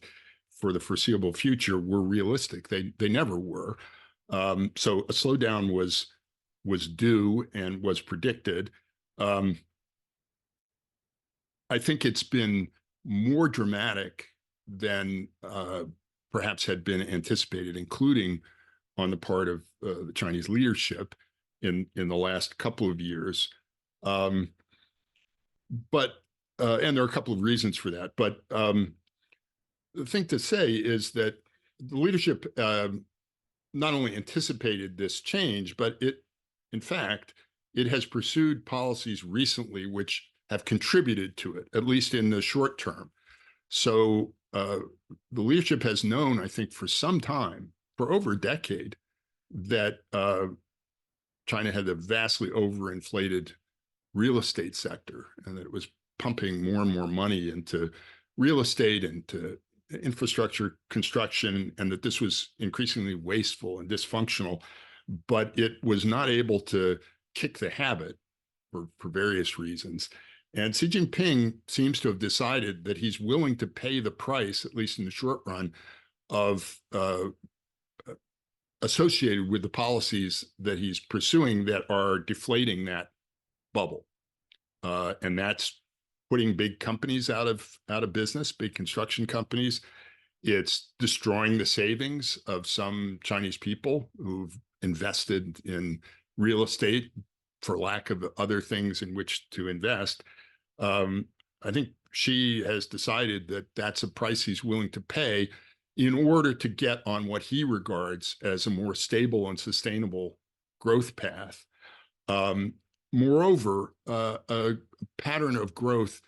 for the foreseeable future were realistic. They never were. So a slowdown was due and was predicted. I think it's been more dramatic than perhaps had been anticipated, including on the part of the Chinese leadership in the last couple of years. And there are a couple of reasons for that. But the thing to say is that the leadership not only anticipated this change, but in fact, it has pursued policies recently which have contributed to it, at least in the short term. So the leadership has known, I think, for some time, for over a decade, that China had a vastly overinflated real estate sector, and that it was pumping more and more money into real estate, into infrastructure construction, and that this was increasingly wasteful and dysfunctional, but it was not able to kick the habit for various reasons. And Xi Jinping seems to have decided that he's willing to pay the price, at least in the short run, of associated with the policies that he's pursuing that are deflating that bubble. And that's putting big companies out of business, big construction companies. It's destroying the savings of some Chinese people who've invested in real estate for lack of other things in which to invest. I think Xi has decided that that's a price he's willing to pay in order to get on what he regards as a more stable and sustainable growth path. Moreover, a pattern of growth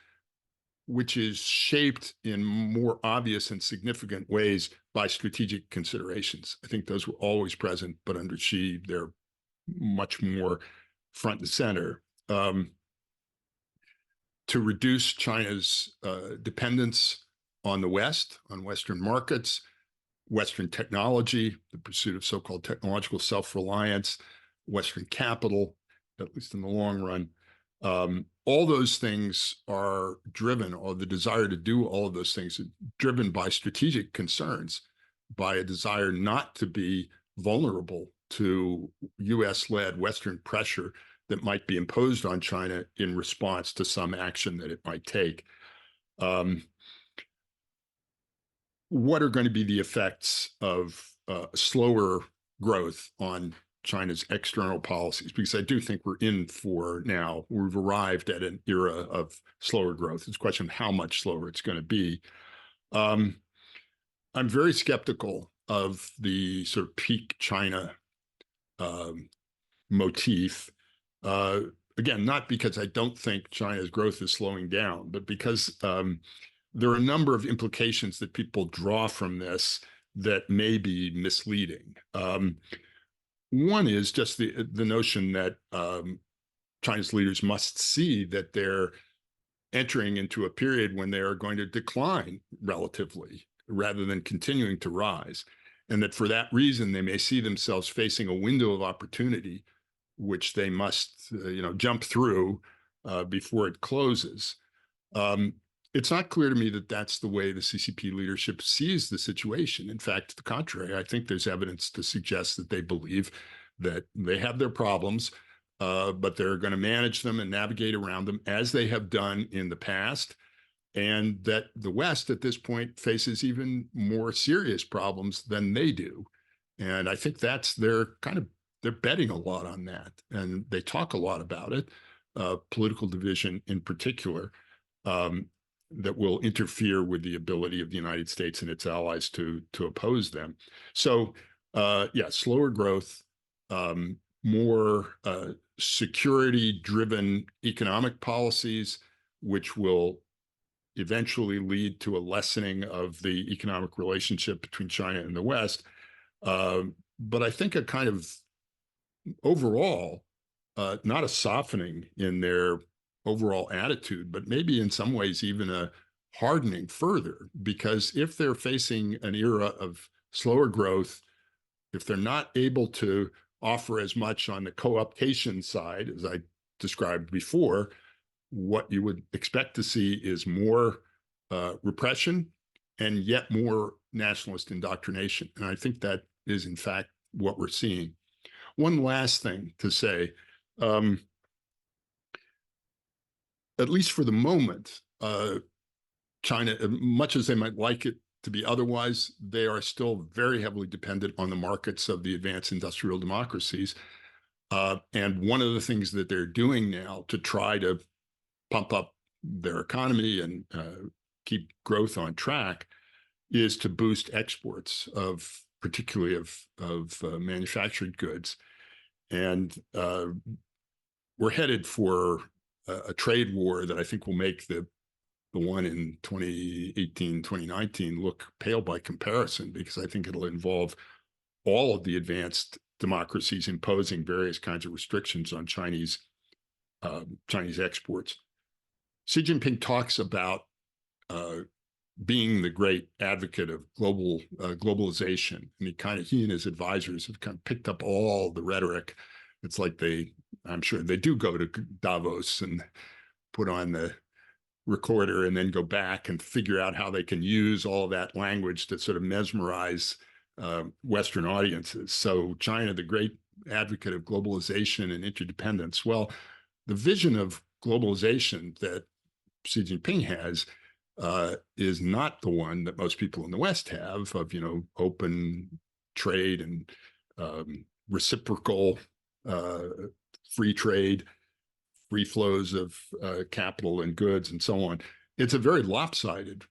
which is shaped in more obvious and significant ways by strategic considerations. I think those were always present, but under Xi, they're much more front and center. To reduce China's dependence on the West, on Western markets, Western technology, the pursuit of so-called technological self-reliance, Western capital, at least in the long run. All those things are driven, or the desire to do all of those things is driven by strategic concerns, by a desire not to be vulnerable to US-led Western pressure that might be imposed on China in response to some action that it might take. What are going to be the effects of slower growth on China's external policies? Because I do think we're in for now, we've arrived at an era of slower growth. It's a question of how much slower it's going to be. I'm very skeptical of the sort of peak China motif. Again, not because I don't think China's growth is slowing down, but because there are a number of implications that people draw from this that may be misleading. One is just the notion that China's leaders must see that they're entering into a period when they are going to decline relatively rather than continuing to rise. And that for that reason, they may see themselves facing a window of opportunity, which they must jump through before it closes. It's not clear to me that that's the way the CCP leadership sees the situation. In fact, to the contrary, I think there's evidence to suggest that they believe that they have their problems, but they're going to manage them and navigate around them as they have done in the past, and that the West at this point faces even more serious problems than they do. And I think that's they're betting a lot on that, and they talk a lot about it, political division in particular, that will interfere with the ability of the United States and its allies to oppose them. So, slower growth, more security-driven economic policies, which will eventually lead to a lessening of the economic relationship between China and the West. But I think a kind of overall, not a softening in their overall attitude, but maybe in some ways even a hardening further, because if they're facing an era of slower growth, if they're not able to offer as much on the co-optation side, as I described before, what you would expect to see is more repression and yet more nationalist indoctrination. And I think that is, in fact, what we're seeing. One last thing to say, at least for the moment, China, much as they might like it to be otherwise, they are still very heavily dependent on the markets of the advanced industrial democracies. And one of the things that they're doing now to try to pump up their economy and keep growth on track is to boost exports of, particularly of manufactured goods. And we're headed for a trade war that I think will make the one in 2018, 2019 look pale by comparison, because I think it'll involve all of the advanced democracies imposing various kinds of restrictions on Chinese exports. Xi Jinping talks about being the great advocate of globalization, and he and his advisors have kind of picked up all the rhetoric. It's like I'm sure they do go to Davos and put on the recorder and then go back and figure out how they can use all of that language to sort of mesmerize Western audiences. So China, the great advocate of globalization and interdependence. Well, the vision of globalization that Xi Jinping has is not the one that most people in the West have of, open trade and reciprocal free trade, free flows of capital and goods and so on. It's a very lopsided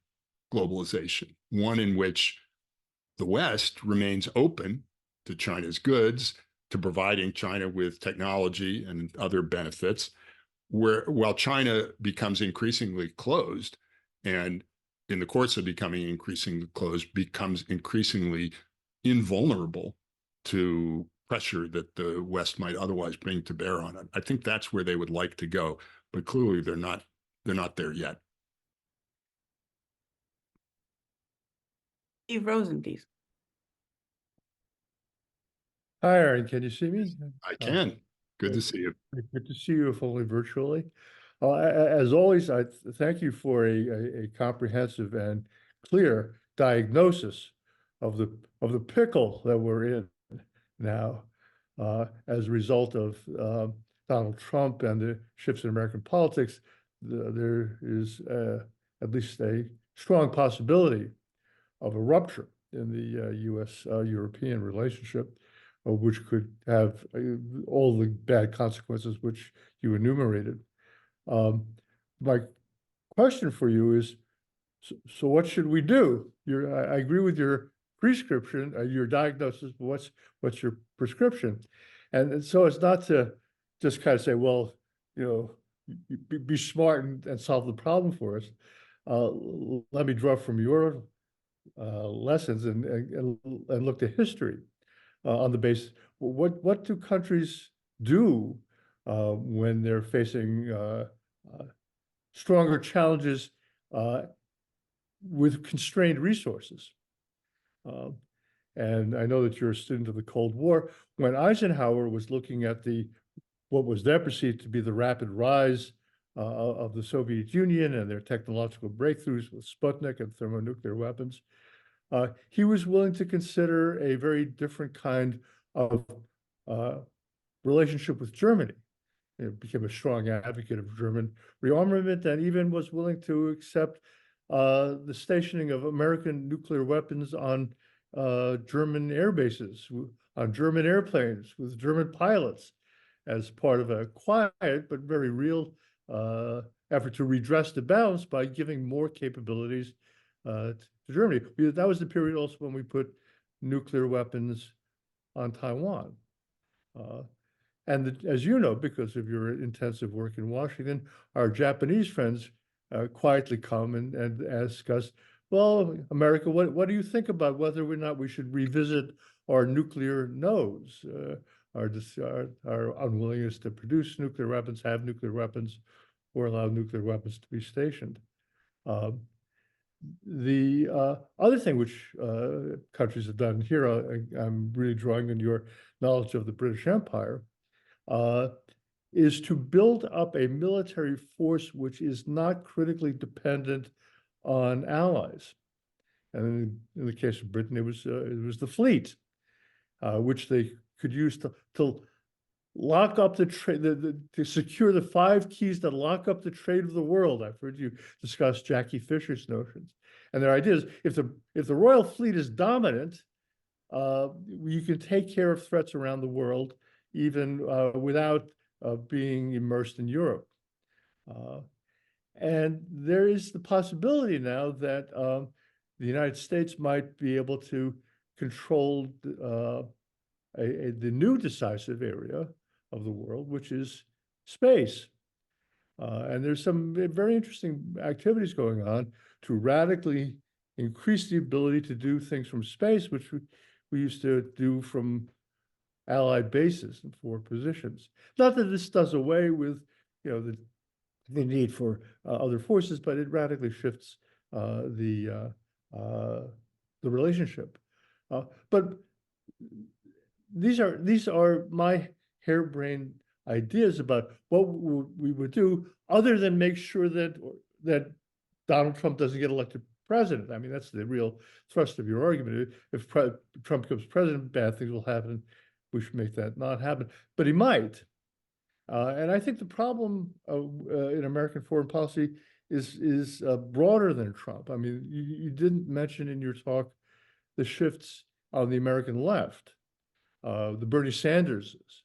globalization, one in which the West remains open to China's goods, to providing China with technology and other benefits, while China becomes increasingly closed, and in the course of becoming increasingly closed, becomes increasingly invulnerable to pressure that the West might otherwise bring to bear on it. I think that's where they would like to go, but clearly they're not there yet. Steve Rosen, please. Hi, Aaron. Can you see me? I can. Good to see you. Good to see you, if only virtually. As always, I thank you for a comprehensive and clear diagnosis of the pickle that we're in now, as a result of Donald Trump and the shifts in American politics. There is at least a strong possibility of a rupture in the U.S.-European relationship, which could have all the bad consequences which you enumerated. My question for you is, so what should we do? I agree with your prescription, your diagnosis, but what's your prescription? And so it's not to just kind of say, well, be smart and solve the problem for us. Let me draw from your lessons and look to history on the basis. What do countries do when they're facing stronger challenges with constrained resources? And I know that you're a student of the Cold War. When Eisenhower was looking at what was then perceived to be the rapid rise of the Soviet Union and their technological breakthroughs with Sputnik and thermonuclear weapons, he was willing to consider a very different kind of relationship with Germany. He became a strong advocate of German rearmament and even was willing to accept the stationing of American nuclear weapons on German air bases, on German airplanes with German pilots, as part of a quiet but very real effort to redress the balance by giving more capabilities to Germany. That was the period also when we put nuclear weapons on Taiwan. And as you know, because of your intensive work in Washington, our Japanese friends quietly come and ask us, well, America, what do you think about whether or not we should revisit our nuclear nodes, our unwillingness to produce nuclear weapons, have nuclear weapons, or allow nuclear weapons to be stationed? The other thing which countries have done here, I'm really drawing on your knowledge of the British Empire, is to build up a military force which is not critically dependent on allies. And in the case of Britain, it was the fleet, which they could use to lock up the trade, to secure the 5 keys that lock up the trade of the world. I've heard you discuss Jackie Fisher's notions, and their ideas. If the Royal Fleet is dominant, you can take care of threats around the world, even without being immersed in Europe. And there is the possibility now that the United States might be able to control the new decisive area of the world, which is space. And there's some very interesting activities going on to radically increase the ability to do things from space, which we used to do from allied bases and forward positions. Not that this does away with, the need for other forces, but it radically shifts the relationship. But these are my harebrained ideas about what we would do, other than make sure that Donald Trump doesn't get elected president. I mean, that's the real thrust of your argument. If Trump becomes president, bad things will happen. We should make that not happen, but he might. And I think the problem in American foreign policy is broader than Trump. I mean, you didn't mention in your talk the shifts on the American left, the Bernie Sanderses,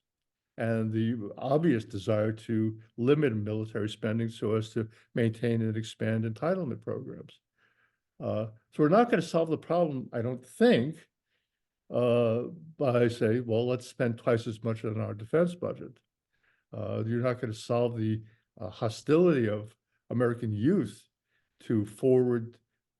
and the obvious desire to limit military spending so as to maintain and expand entitlement programs. So we're not going to solve the problem, I don't think, by saying, well, let's spend twice as much on our defense budget. You're not going to solve the hostility of American youth to forward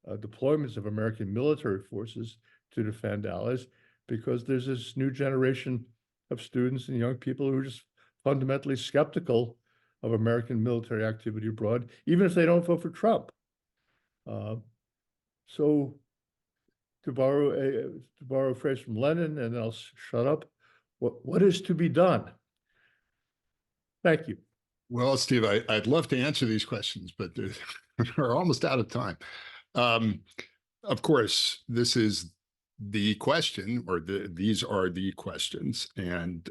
deployments of American military forces to defend allies, because there's this new generation of students and young people who are just fundamentally skeptical of American military activity abroad, even if they don't vote for Trump. So to borrow a phrase from Lenin, and then I'll shut up, what is to be done? Thank you. Well, Steve, I'd love to answer these questions, but we're almost out of time. Of course, this is the question, or these are the questions, and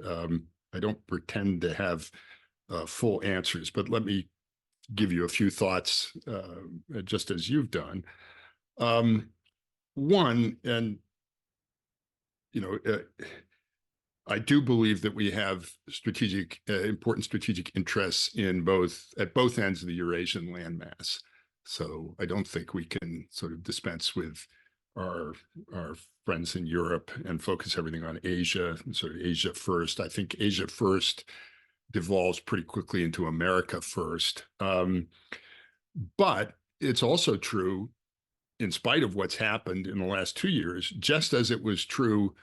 I don't pretend to have full answers, but let me give you a few thoughts, just as you've done. One, and I do believe that we have important strategic interests at both ends of the Eurasian landmass. So I don't think we can sort of dispense with our friends in Europe and focus everything on Asia, sort of Asia first. I think Asia first devolves pretty quickly into America first. But it's also true, in spite of what's happened in the last 2 years, just as it was true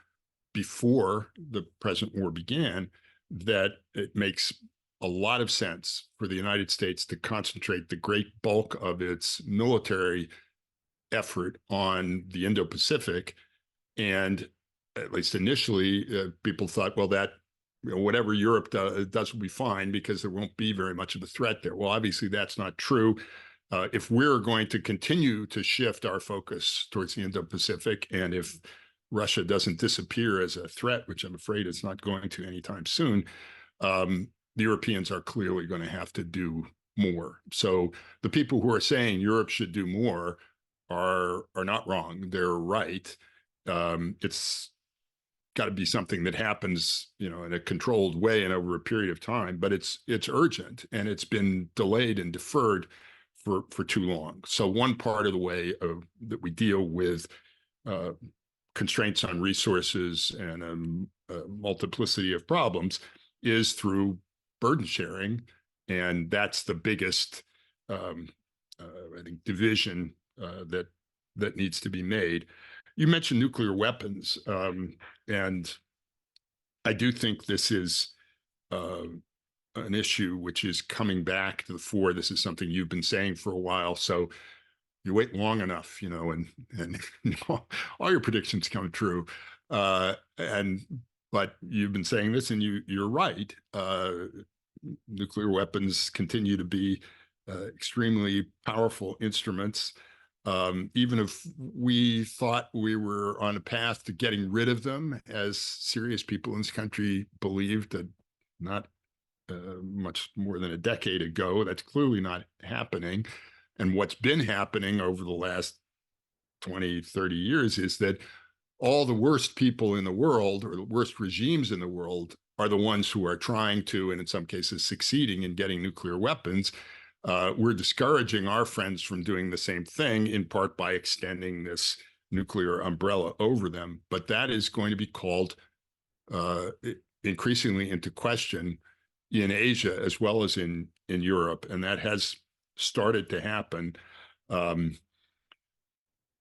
before the present war began, that it makes a lot of sense for the United States to concentrate the great bulk of its military effort on the Indo-Pacific. And at least initially, people thought, well, that whatever Europe does will be fine, because there won't be very much of a threat there. Well, obviously, that's not true. If we're going to continue to shift our focus towards the Indo-Pacific, and if Russia doesn't disappear as a threat, which I'm afraid it's not going to anytime soon, the Europeans are clearly going to have to do more. So the people who are saying Europe should do more are not wrong. They're right. It's got to be something that happens, in a controlled way and over a period of time. But it's urgent, and it's been delayed and deferred for too long. So one part of the way that we deal with constraints on resources and a multiplicity of problems is through burden sharing, and that's the biggest, I think, division that needs to be made. You mentioned nuclear weapons, and I do think this is an issue which is coming back to the fore. This is something you've been saying for a while, so you wait long enough, and all your predictions come true. But you've been saying this, and you're right. nuclear weapons continue to be extremely powerful instruments. Even if we thought we were on a path to getting rid of them, as serious people in this country believed that not much more than a decade ago, that's clearly not happening. And what's been happening over the last 20, 30 years is that all the worst people in the world, or the worst regimes in the world, are the ones who are trying to, and in some cases succeeding in getting nuclear weapons. We're discouraging our friends from doing the same thing, in part by extending this nuclear umbrella over them. But that is going to be called increasingly into question in Asia as well as in Europe, and that has started to happen.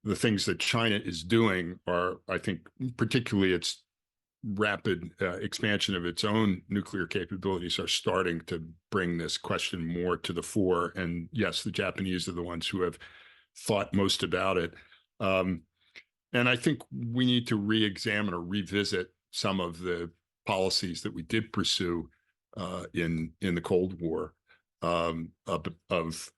The things that China is doing are, I think, particularly its rapid expansion of its own nuclear capabilities, are starting to bring this question more to the fore. And yes, the Japanese are the ones who have thought most about it. And I think we need to re-examine or revisit some of the policies that we did pursue in the Cold War, of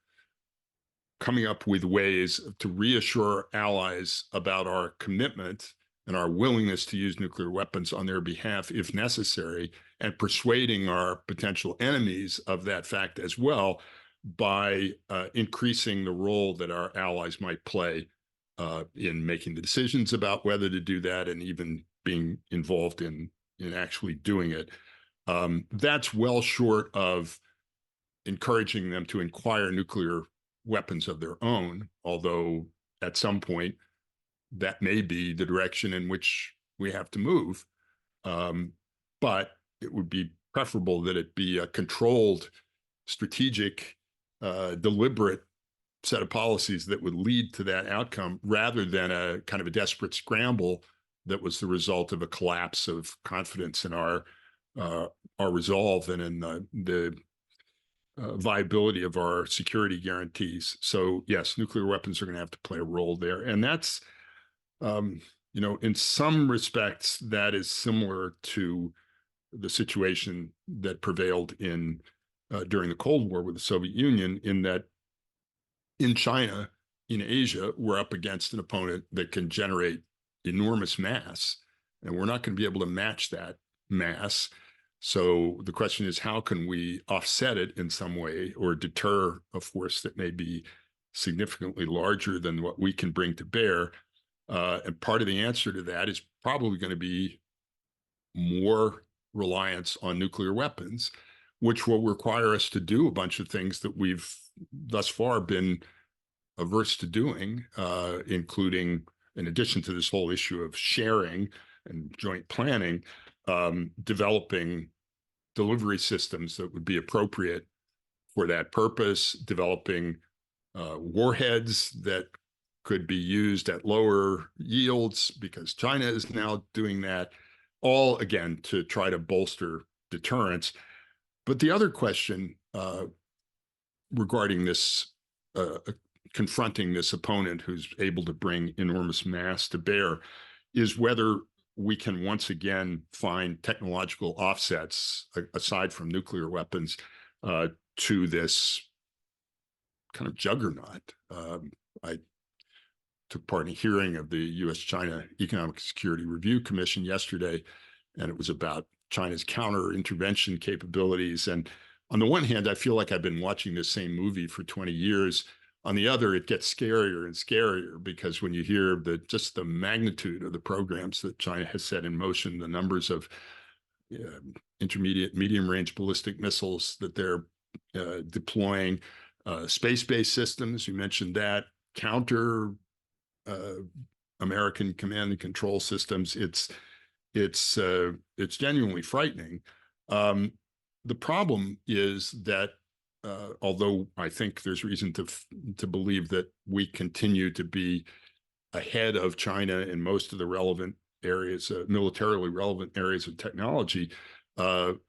coming up with ways to reassure allies about our commitment and our willingness to use nuclear weapons on their behalf if necessary, and persuading our potential enemies of that fact as well by increasing the role that our allies might play in making the decisions about whether to do that, and even being involved in actually doing it. That's well short of encouraging them to acquire nuclear weapons of their own, although at some point that may be the direction in which we have to move. But it would be preferable that it be a controlled, strategic, deliberate set of policies that would lead to that outcome, rather than a kind of a desperate scramble that was the result of a collapse of confidence in our resolve and in the viability of our security guarantees. So yes, nuclear weapons are going to have to play a role there. And that's, in some respects, that is similar to the situation that prevailed during the Cold War with the Soviet Union, in that in China, in Asia, we're up against an opponent that can generate enormous mass, and we're not going to be able to match that mass. So the question is, how can we offset it in some way, or deter a force that may be significantly larger than what we can bring to bear? And part of the answer to that is probably going to be more reliance on nuclear weapons, which will require us to do a bunch of things that we've thus far been averse to doing, including, in addition to this whole issue of sharing and joint planning, developing delivery systems that would be appropriate for that purpose, developing warheads that could be used at lower yields, because China is now doing that, all again to try to bolster deterrence. But the other question regarding this, confronting this opponent who's able to bring enormous mass to bear, is whether we can once again find technological offsets, aside from nuclear weapons, to this kind of juggernaut. I took part in a hearing of the U.S.-China Economic Security Review Commission yesterday, and it was about China's counter-intervention capabilities. And on the one hand, I feel like I've been watching this same movie for 20 years. On the other, it gets scarier and scarier, because when you hear just the magnitude of the programs that China has set in motion, the numbers of intermediate, medium-range ballistic missiles that they're deploying, space-based systems, you mentioned that, counter American command and control systems, it's genuinely frightening. The problem is that although I think there's reason to believe that we continue to be ahead of China in most of the relevant areas, militarily relevant areas of technology,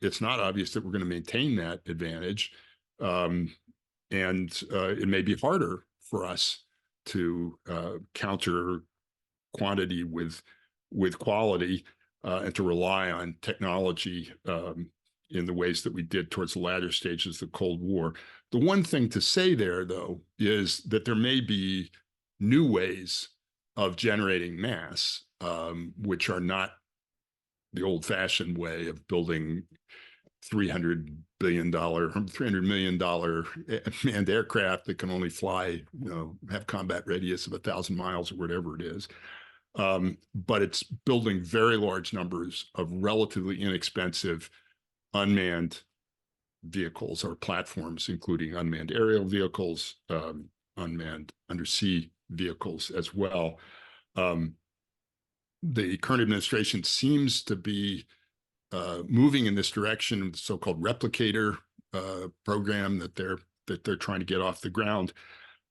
it's not obvious that we're going to maintain that advantage. And it may be harder for us to counter quantity with quality, and to rely on technology in the ways that we did towards the latter stages of the Cold War. The one thing to say there, though, is that there may be new ways of generating mass, which are not the old-fashioned way of building $300 million manned aircraft that can only fly, have combat radius of 1,000 miles or whatever it is. But it's building very large numbers of relatively inexpensive unmanned vehicles or platforms, including unmanned aerial vehicles, unmanned undersea vehicles as well. The current administration seems to be moving in this direction with the so-called replicator program that they're trying to get off the ground.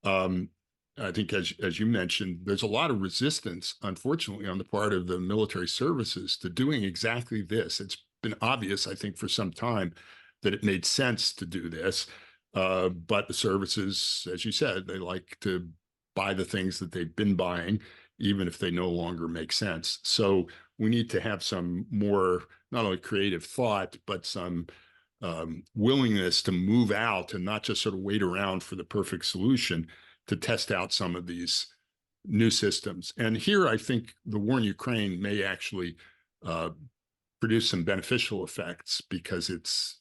I think, as you mentioned, there's a lot of resistance, unfortunately, on the part of the military services to doing exactly this. It's been obvious, I think, for some time that it made sense to do this. But the services, as you said, they like to buy the things that they've been buying, even if they no longer make sense. So we need to have some more, not only creative thought, but some willingness to move out and not just sort of wait around for the perfect solution to test out some of these new systems. And here, I think the war in Ukraine may actually produce some beneficial effects, because it's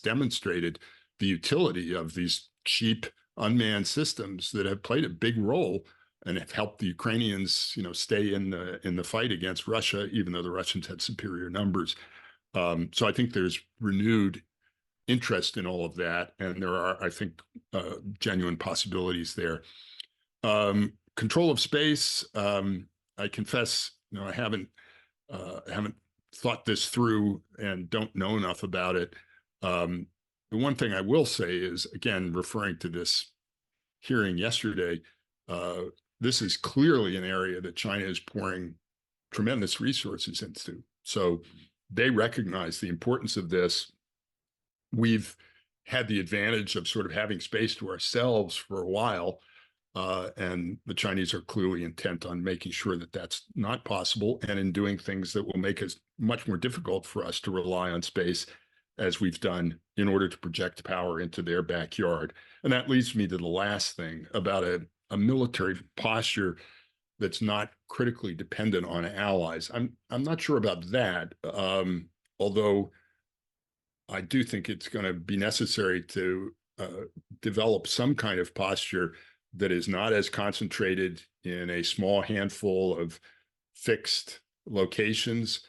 demonstrated the utility of these cheap unmanned systems that have played a big role and have helped the Ukrainians, stay in the fight against Russia, even though the Russians had superior numbers. So I think there's renewed interest in all of that, and there are, I think, genuine possibilities there. Control of space. I confess, I haven't thought this through and don't know enough about it. The one thing I will say is, again, referring to this hearing yesterday, this is clearly an area that China is pouring tremendous resources into. So they recognize the importance of this. We've had the advantage of sort of having space to ourselves for a while, and the Chinese are clearly intent on making sure that that's not possible, and in doing things that will make it much more difficult for us to rely on space, as we've done, in order to project power into their backyard. And that leads me to the last thing about a military posture that's not critically dependent on allies. I'm not sure about that, although I do think it's going to be necessary to develop some kind of posture that is not as concentrated in a small handful of fixed locations,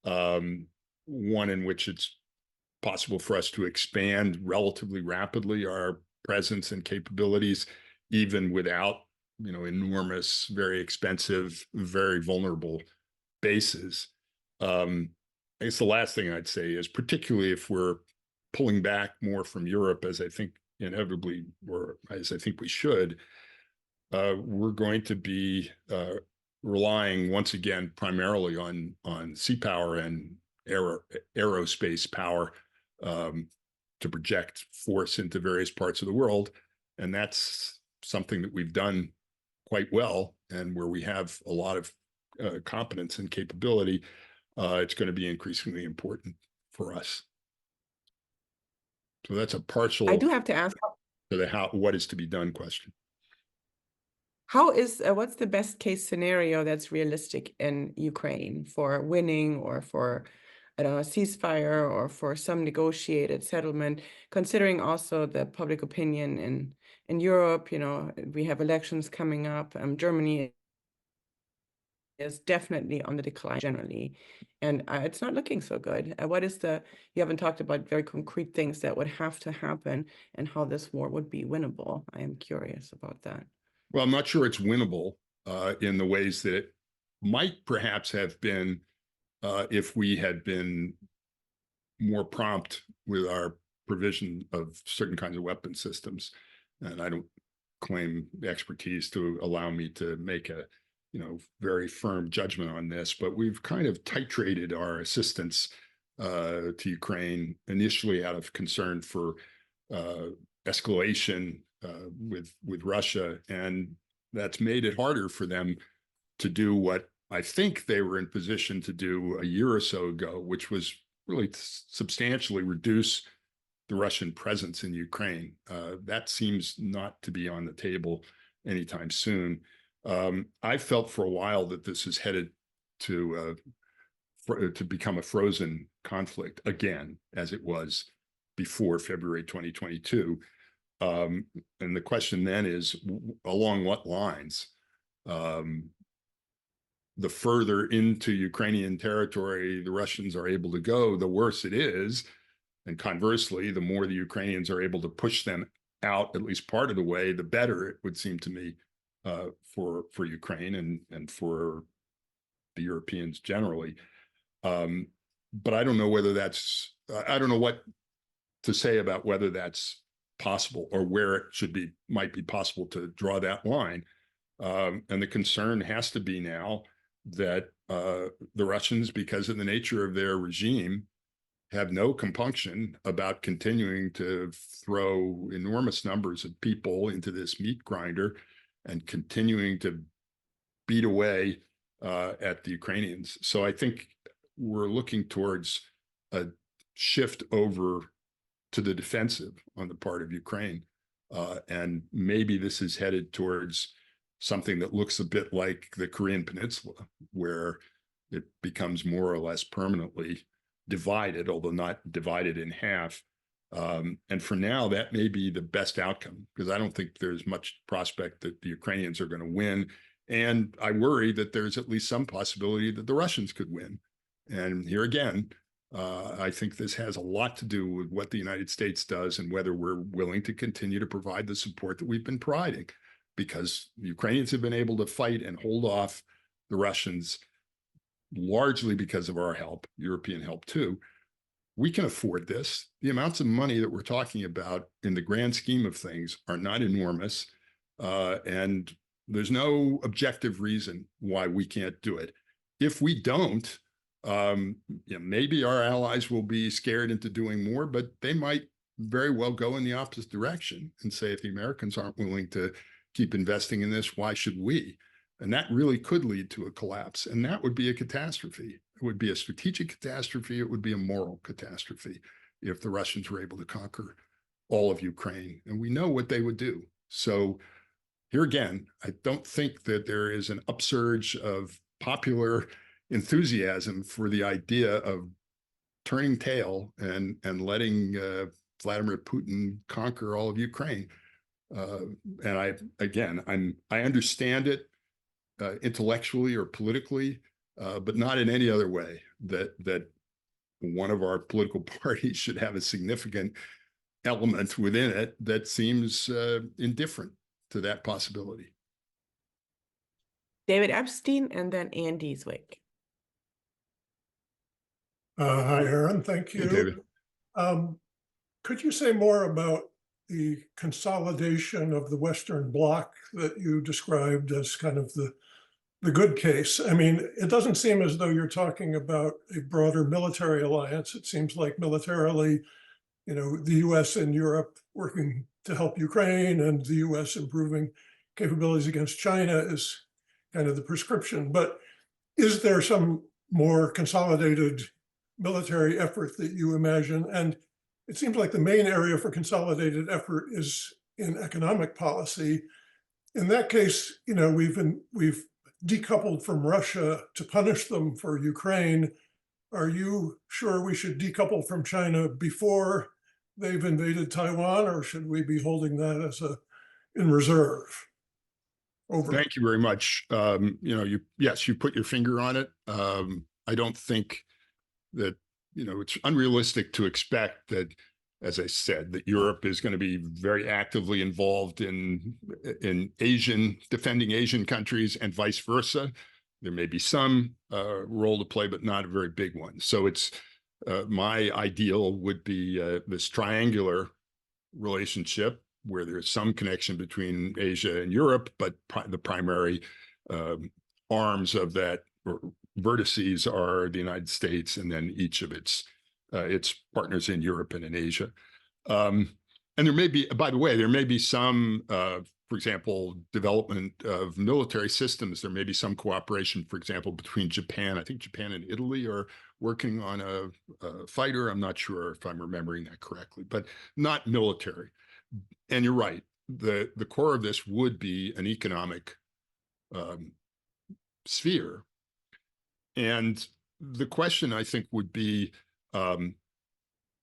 one in which it's possible for us to expand relatively rapidly our presence and capabilities, even without, enormous, very expensive, very vulnerable bases. I guess the last thing I'd say is, particularly if we're pulling back more from Europe, as I think inevitably, or as I think we should, we're going to be relying once again primarily on sea power and aerospace power to project force into various parts of the world. And that's something that we've done quite well, and where we have a lot of competence and capability. It's going to be increasingly important for us. So that's a partial. I do have to ask, to the what is to be done question. what's the best case scenario that's realistic in Ukraine for winning, or for, I don't know, a ceasefire, or for some negotiated settlement, considering also the public opinion in Europe? We have elections coming up. Germany is definitely on the decline generally, and it's not looking so good. You haven't talked about very concrete things that would have to happen and how this war would be winnable. I am curious about that. Well, I'm not sure it's winnable in the ways that it might perhaps have been if we had been more prompt with our provision of certain kinds of weapon systems. And I don't claim the expertise to allow me to make a very firm judgment on this, but we've kind of titrated our assistance to Ukraine initially out of concern for escalation with Russia, and that's made it harder for them to do what I think they were in position to do a year or so ago, which was really substantially reduce the Russian presence in Ukraine. That seems not to be on the table anytime soon. I felt for a while that this is headed to become a frozen conflict again, as it was before February 2022. And the question then is, along what lines? The further into Ukrainian territory the Russians are able to go, the worse it is. And conversely, the more the Ukrainians are able to push them out, at least part of the way, the better it would seem to me for Ukraine and for the Europeans generally. But I don't know whether that's, I don't know what to say about whether that's possible or where it might be possible to draw that line. And the concern has to be now that the Russians, because of the nature of their regime, have no compunction about continuing to throw enormous numbers of people into this meat grinder and continuing to beat away at the Ukrainians. So I think we're looking towards a shift over to the defensive on the part of Ukraine. And maybe this is headed towards something that looks a bit like the Korean Peninsula, where it becomes more or less permanently divided, although not divided in half. And for now, that may be the best outcome, because I don't think there's much prospect that the Ukrainians are going to win. And I worry that there's at least some possibility that the Russians could win. And here again, I think this has a lot to do with what the United States does and whether we're willing to continue to provide the support that we've been providing, because the Ukrainians have been able to fight and hold off the Russians largely because of our help, European help too. We can afford this. The amounts of money that we're talking about in the grand scheme of things are not enormous. And there's no objective reason why we can't do it. If we don't, maybe our allies will be scared into doing more, but they might very well go in the opposite direction and say, if the Americans aren't willing to keep investing in this, why should we? And that really could lead to a collapse. And that would be a catastrophe. It would be a strategic catastrophe. It would be a moral catastrophe if the Russians were able to conquer all of Ukraine. And we know what they would do. So here again, I don't think that there is an upsurge of popular enthusiasm for the idea of turning tail and letting Vladimir Putin conquer all of Ukraine. And I understand it intellectually or politically, but not in any other way that one of our political parties should have a significant element within it that seems indifferent to that possibility. David Epstein and then Andy Zwick. Hi, Aaron. Thank you. Hey, David. Could you say more about the consolidation of the Western Bloc that you described as kind of the good case? I mean, it doesn't seem as though you're talking about a broader military alliance. It seems like militarily, the US and Europe working to help Ukraine and the US improving capabilities against China is kind of the prescription. But is there some more consolidated military effort that you imagine? And it seems like the main area for consolidated effort is in economic policy. In that case, we've decoupled from Russia to punish them for Ukraine. Are you sure we should decouple from China before they've invaded Taiwan, or should we be holding that as in reserve? Over. Thank you very much. You put your finger on it. I don't think that, it's unrealistic to expect that, as I said, that Europe is going to be very actively involved in defending Asian countries and vice versa. There may be some role to play, but not a very big one. So it's my ideal would be this triangular relationship where there's some connection between Asia and Europe, but the primary arms of that vertices are the United States and then each of its partners in Europe and in Asia. And there may be, by the way, there may be some, for example, development of military systems. There may be some cooperation, for example, between Japan. I think Japan and Italy are working on a fighter. I'm not sure if I'm remembering that correctly, but not military. And you're right. The core of this would be an economic sphere. And the question, I think, would be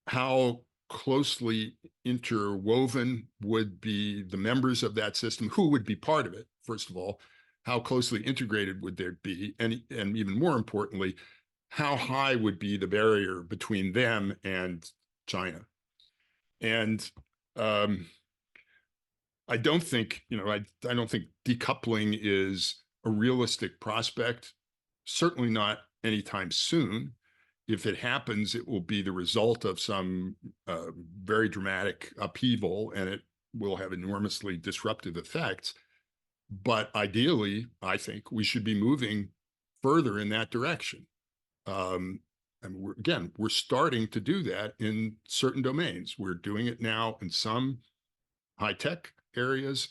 how closely interwoven would be the members of that system, who would be part of it, first of all, how closely integrated would there be, and even more importantly, how high would be the barrier between them and China. And I don't think, I don't think decoupling is a realistic prospect, certainly not anytime soon. If it happens, it will be the result of some very dramatic upheaval, and it will have enormously disruptive effects. But ideally, I think we should be moving further in that direction. And we're starting to do that in certain domains. We're doing it now in some high-tech areas,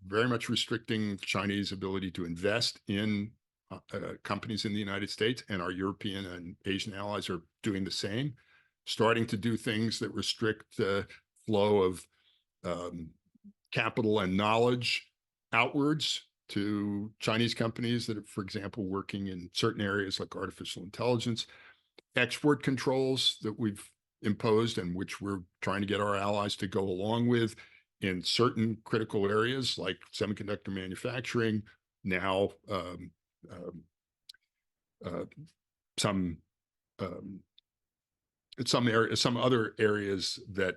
very much restricting Chinese ability to invest in companies in the United States, and our European and Asian allies are doing the same, starting to do things that restrict the flow of capital and knowledge outwards to Chinese companies that are, for example, working in certain areas like artificial intelligence, export controls that we've imposed and which we're trying to get our allies to go along with in certain critical areas like semiconductor manufacturing, now some other areas that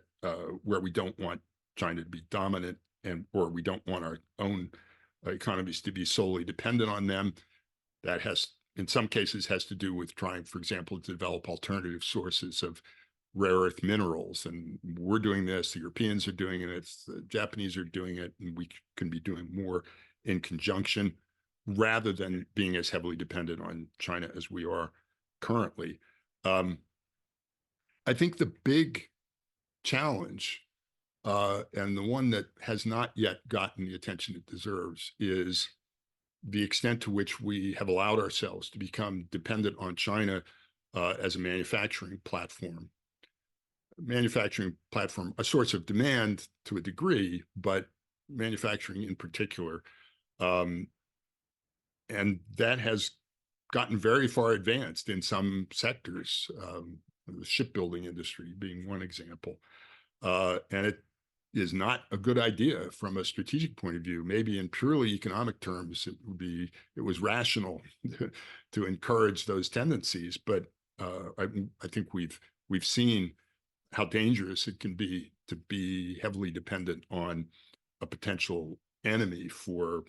where we don't want China to be dominant, or we don't want our own economies to be solely dependent on them. That has, in some cases, has to do with trying, for example, to develop alternative sources of rare earth minerals. And we're doing this, the Europeans are doing it, the Japanese are doing it, and we can be doing more in conjunction rather than being as heavily dependent on China as we are currently. I think the big challenge, and the one that has not yet gotten the attention it deserves, is the extent to which we have allowed ourselves to become dependent on China as a manufacturing platform. A source of demand to a degree, but manufacturing in particular. And that has gotten very far advanced in some sectors, the shipbuilding industry being one example. And it is not a good idea from a strategic point of view. Maybe in purely economic terms, it was rational to encourage those tendencies. But I think we've seen how dangerous it can be to be heavily dependent on a potential enemy for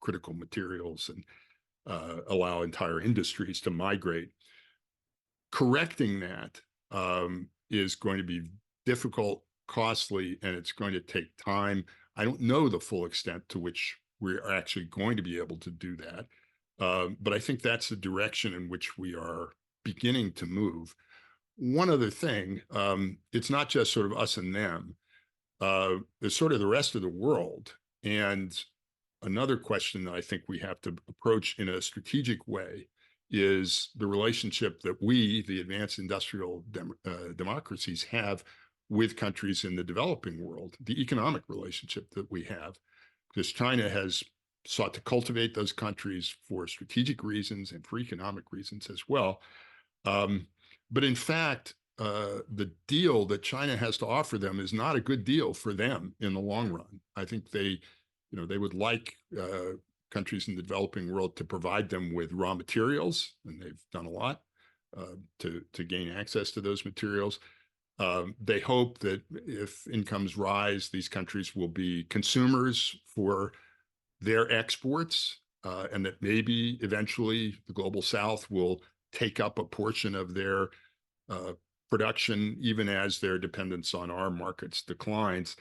critical materials and allow entire industries to migrate. Correcting that is going to be difficult, costly, and it's going to take time. I don't know the full extent to which we're actually going to be able to do that. But I think that's the direction in which we are beginning to move. One other thing, it's not just sort of us and them. There's sort of the rest of the world. And another question that I think we have to approach in a strategic way is the relationship that we, the advanced industrial democracies, have with countries in the developing world, the economic relationship that we have, because China has sought to cultivate those countries for strategic reasons and for economic reasons as well. But in fact, the deal that China has to offer them is not a good deal for them in the long run. I think they would like countries in the developing world to provide them with raw materials, and they've done a lot to gain access to those materials. They hope that if incomes rise, these countries will be consumers for their exports, and that maybe eventually the global South will take up a portion of their production, even as their dependence on our markets declines.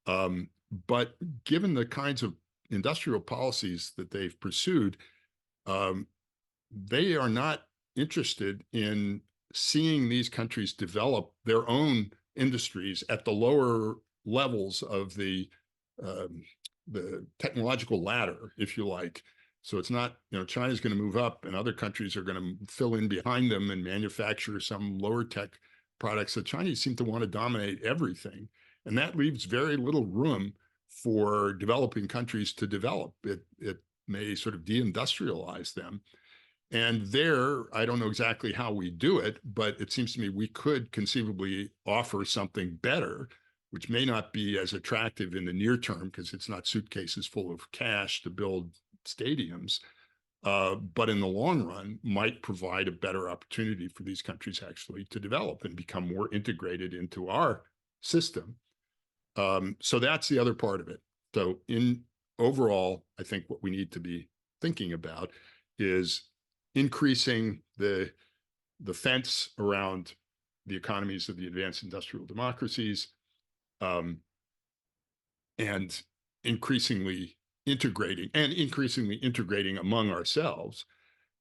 But given the kinds of industrial policies that they've pursued, they are not interested in seeing these countries develop their own industries at the lower levels of the technological ladder, if you like. So it's not, China's going to move up and other countries are going to fill in behind them and manufacture some lower tech products. The Chinese seem to want to dominate everything. And that leaves very little room for developing countries to develop. It may sort of deindustrialize them. And there, I don't know exactly how we do it, but it seems to me we could conceivably offer something better, which may not be as attractive in the near term because it's not suitcases full of cash to build stadiums, but in the long run might provide a better opportunity for these countries actually to develop and become more integrated into our system. So that's the other part of it. So overall, I think what we need to be thinking about is increasing the fence around the economies of the advanced industrial democracies, and increasingly integrating among ourselves,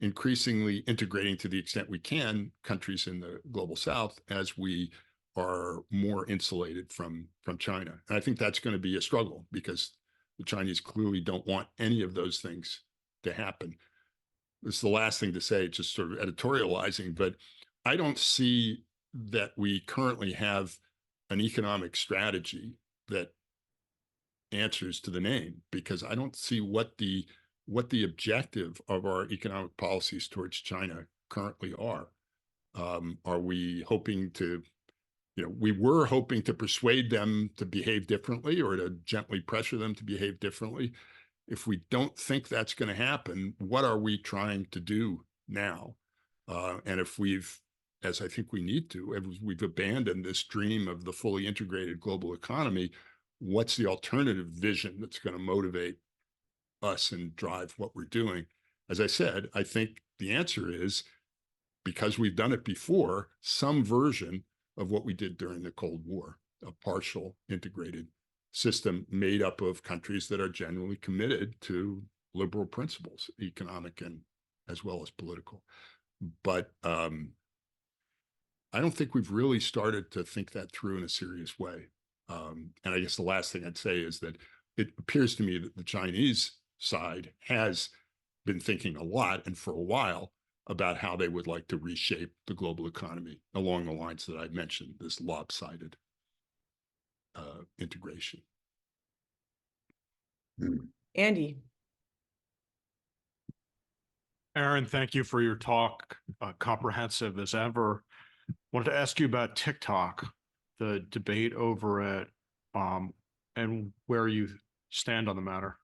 increasingly integrating to the extent we can countries in the global South as we are more insulated from China. And I think that's going to be a struggle because the Chinese clearly don't want any of those things to happen. This is the last thing to say, just sort of editorializing, but I don't see that we currently have an economic strategy that answers to the name, because I don't see what the objective of our economic policies towards China currently are. Are we hoping to, we were hoping to persuade them to behave differently or to gently pressure them to behave differently. If we don't think that's going to happen, what are we trying to do now? And if we've, as I think we need to, if we've abandoned this dream of the fully integrated global economy, what's the alternative vision that's going to motivate us and drive what we're doing? As I said, I think the answer is, because we've done it before, some version of what we did during the Cold War, a partial integrated system made up of countries that are generally committed to liberal principles, economic and as well as political. But I don't think we've really started to think that through in a serious way. And I guess the last thing I'd say is that it appears to me that the Chinese side has been thinking a lot and for a while about how they would like to reshape the global economy along the lines that I mentioned, this lopsided integration. Andy. Aaron, thank you for your talk, comprehensive as ever. Wanted to ask you about TikTok, the debate over it, and where you stand on the matter.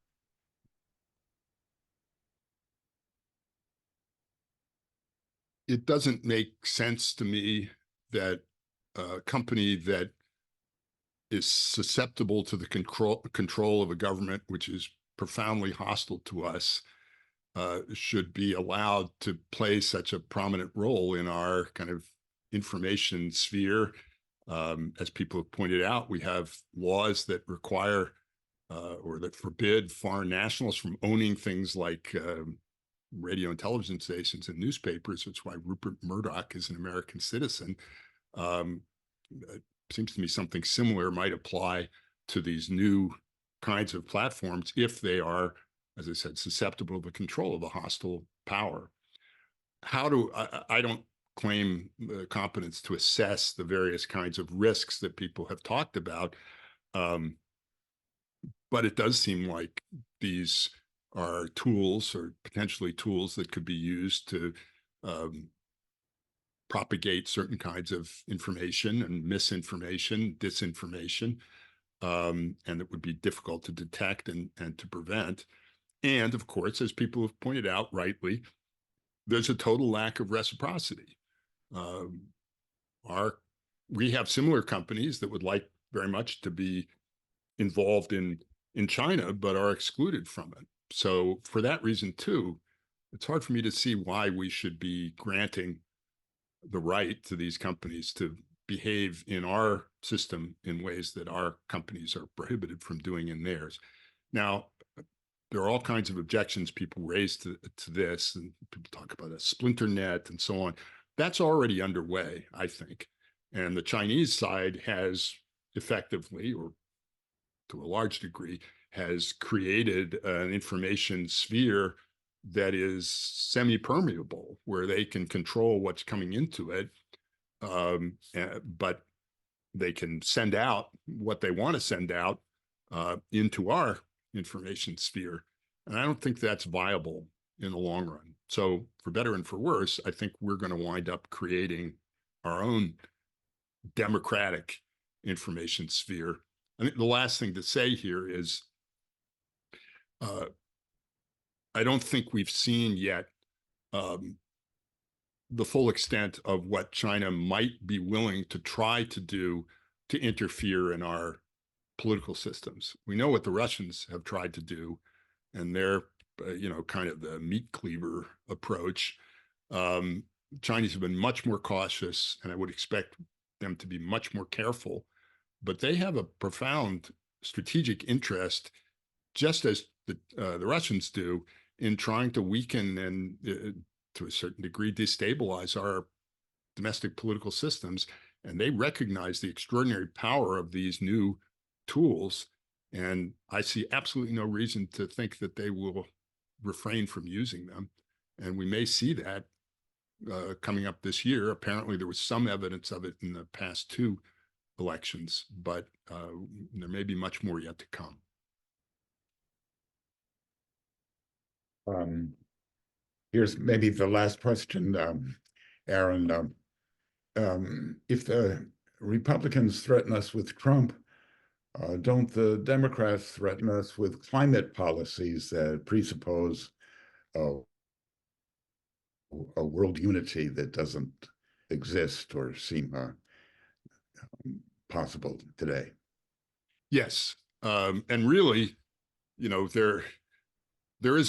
It doesn't make sense to me that a company that is susceptible to the control of a government which is profoundly hostile to us should be allowed to play such a prominent role in our kind of information sphere. As people have pointed out, we have laws that require or that forbid foreign nationals from owning things like radio and television stations and newspapers. That's why Rupert Murdoch is an American citizen. It seems to me something similar might apply to these new kinds of platforms if they are, as I said, susceptible to the control of a hostile power. I don't claim the competence to assess the various kinds of risks that people have talked about, but it does seem like these are tools or potentially tools that could be used to propagate certain kinds of information and misinformation, disinformation, and it would be difficult to detect and to prevent. And of course, as people have pointed out rightly, there's a total lack of reciprocity. We have similar companies that would like very much to be involved in China, but are excluded from it. So for that reason too, it's hard for me to see why we should be granting the right to these companies to behave in our system in ways that our companies are prohibited from doing in theirs. Now, there are all kinds of objections people raise to this, and people talk about a splinter net and so on. That's already underway, I think. And the Chinese side has effectively, or to a large degree, has created an information sphere that is semi-permeable, where they can control what's coming into it, but they can send out what they want to send out into our information sphere. And I don't think that's viable in the long run. So for better and for worse, I think we're going to wind up creating our own democratic information sphere. I think the last thing to say here is I don't think we've seen yet the full extent of what China might be willing to try to do to interfere in our political systems. We know what the Russians have tried to do, and they're, kind of the meat cleaver approach. Chinese have been much more cautious, and I would expect them to be much more careful, but they have a profound strategic interest, just as the Russians do, in trying to weaken and to a certain degree destabilize our domestic political systems. And they recognize the extraordinary power of these new tools. And I see absolutely no reason to think that they will refrain from using them. And we may see that coming up this year. Apparently, there was some evidence of it in the past two elections, but there may be much more yet to come. Here's maybe the last question, Aaron. If the Republicans threaten us with Trump, don't the Democrats threaten us with climate policies that presuppose a world unity that doesn't exist or seem possible today? Yes, and really, there is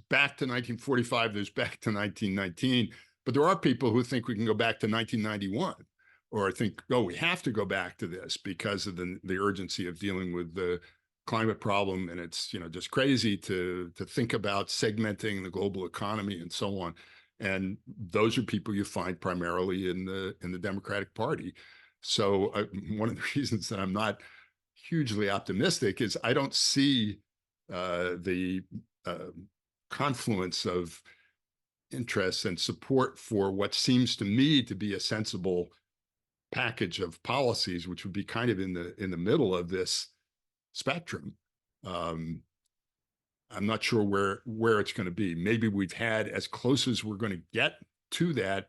back to 1945, there's back to 1919, but there are people who think we can go back to 1991, or think, oh, we have to go back to this because of the urgency of dealing with the climate problem, and it's just crazy to think about segmenting the global economy and so on. And those are people you find primarily in the Democratic Party. So one of the reasons that I'm not hugely optimistic is I don't see the confluence of interests and support for what seems to me to be a sensible package of policies, which would be kind of in the middle of this spectrum. I'm not sure where it's going to be. Maybe we've had as close as we're going to get to that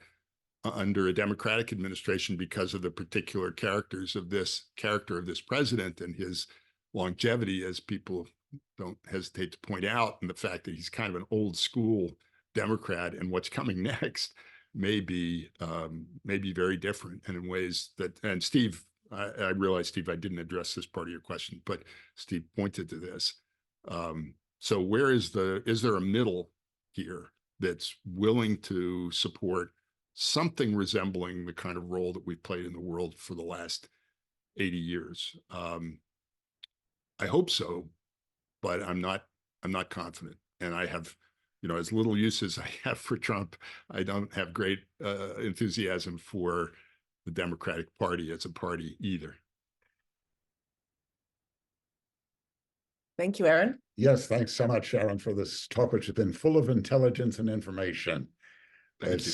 under a Democratic administration because of the particular character of this president and his longevity, as people don't hesitate to point out, and the fact that he's kind of an old school Democrat, and what's coming next may be very different, and in ways that, and Steve, I realize, Steve, I didn't address this part of your question, but Steve pointed to this. So is there a middle here that's willing to support something resembling the kind of role that we've played in the world for the last 80 years? I hope so, but I'm not confident. And I have, as little use as I have for Trump, I don't have great enthusiasm for the Democratic Party as a party either. Thank you, Aaron. Yes, thanks so much, Aaron, for this talk, which has been full of intelligence and information. Thank you.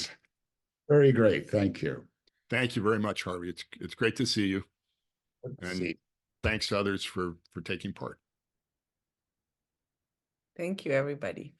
Very great. Thank you. Thank you very much, Harvey. It's great to see you. And thanks to others for taking part. Thank you, everybody.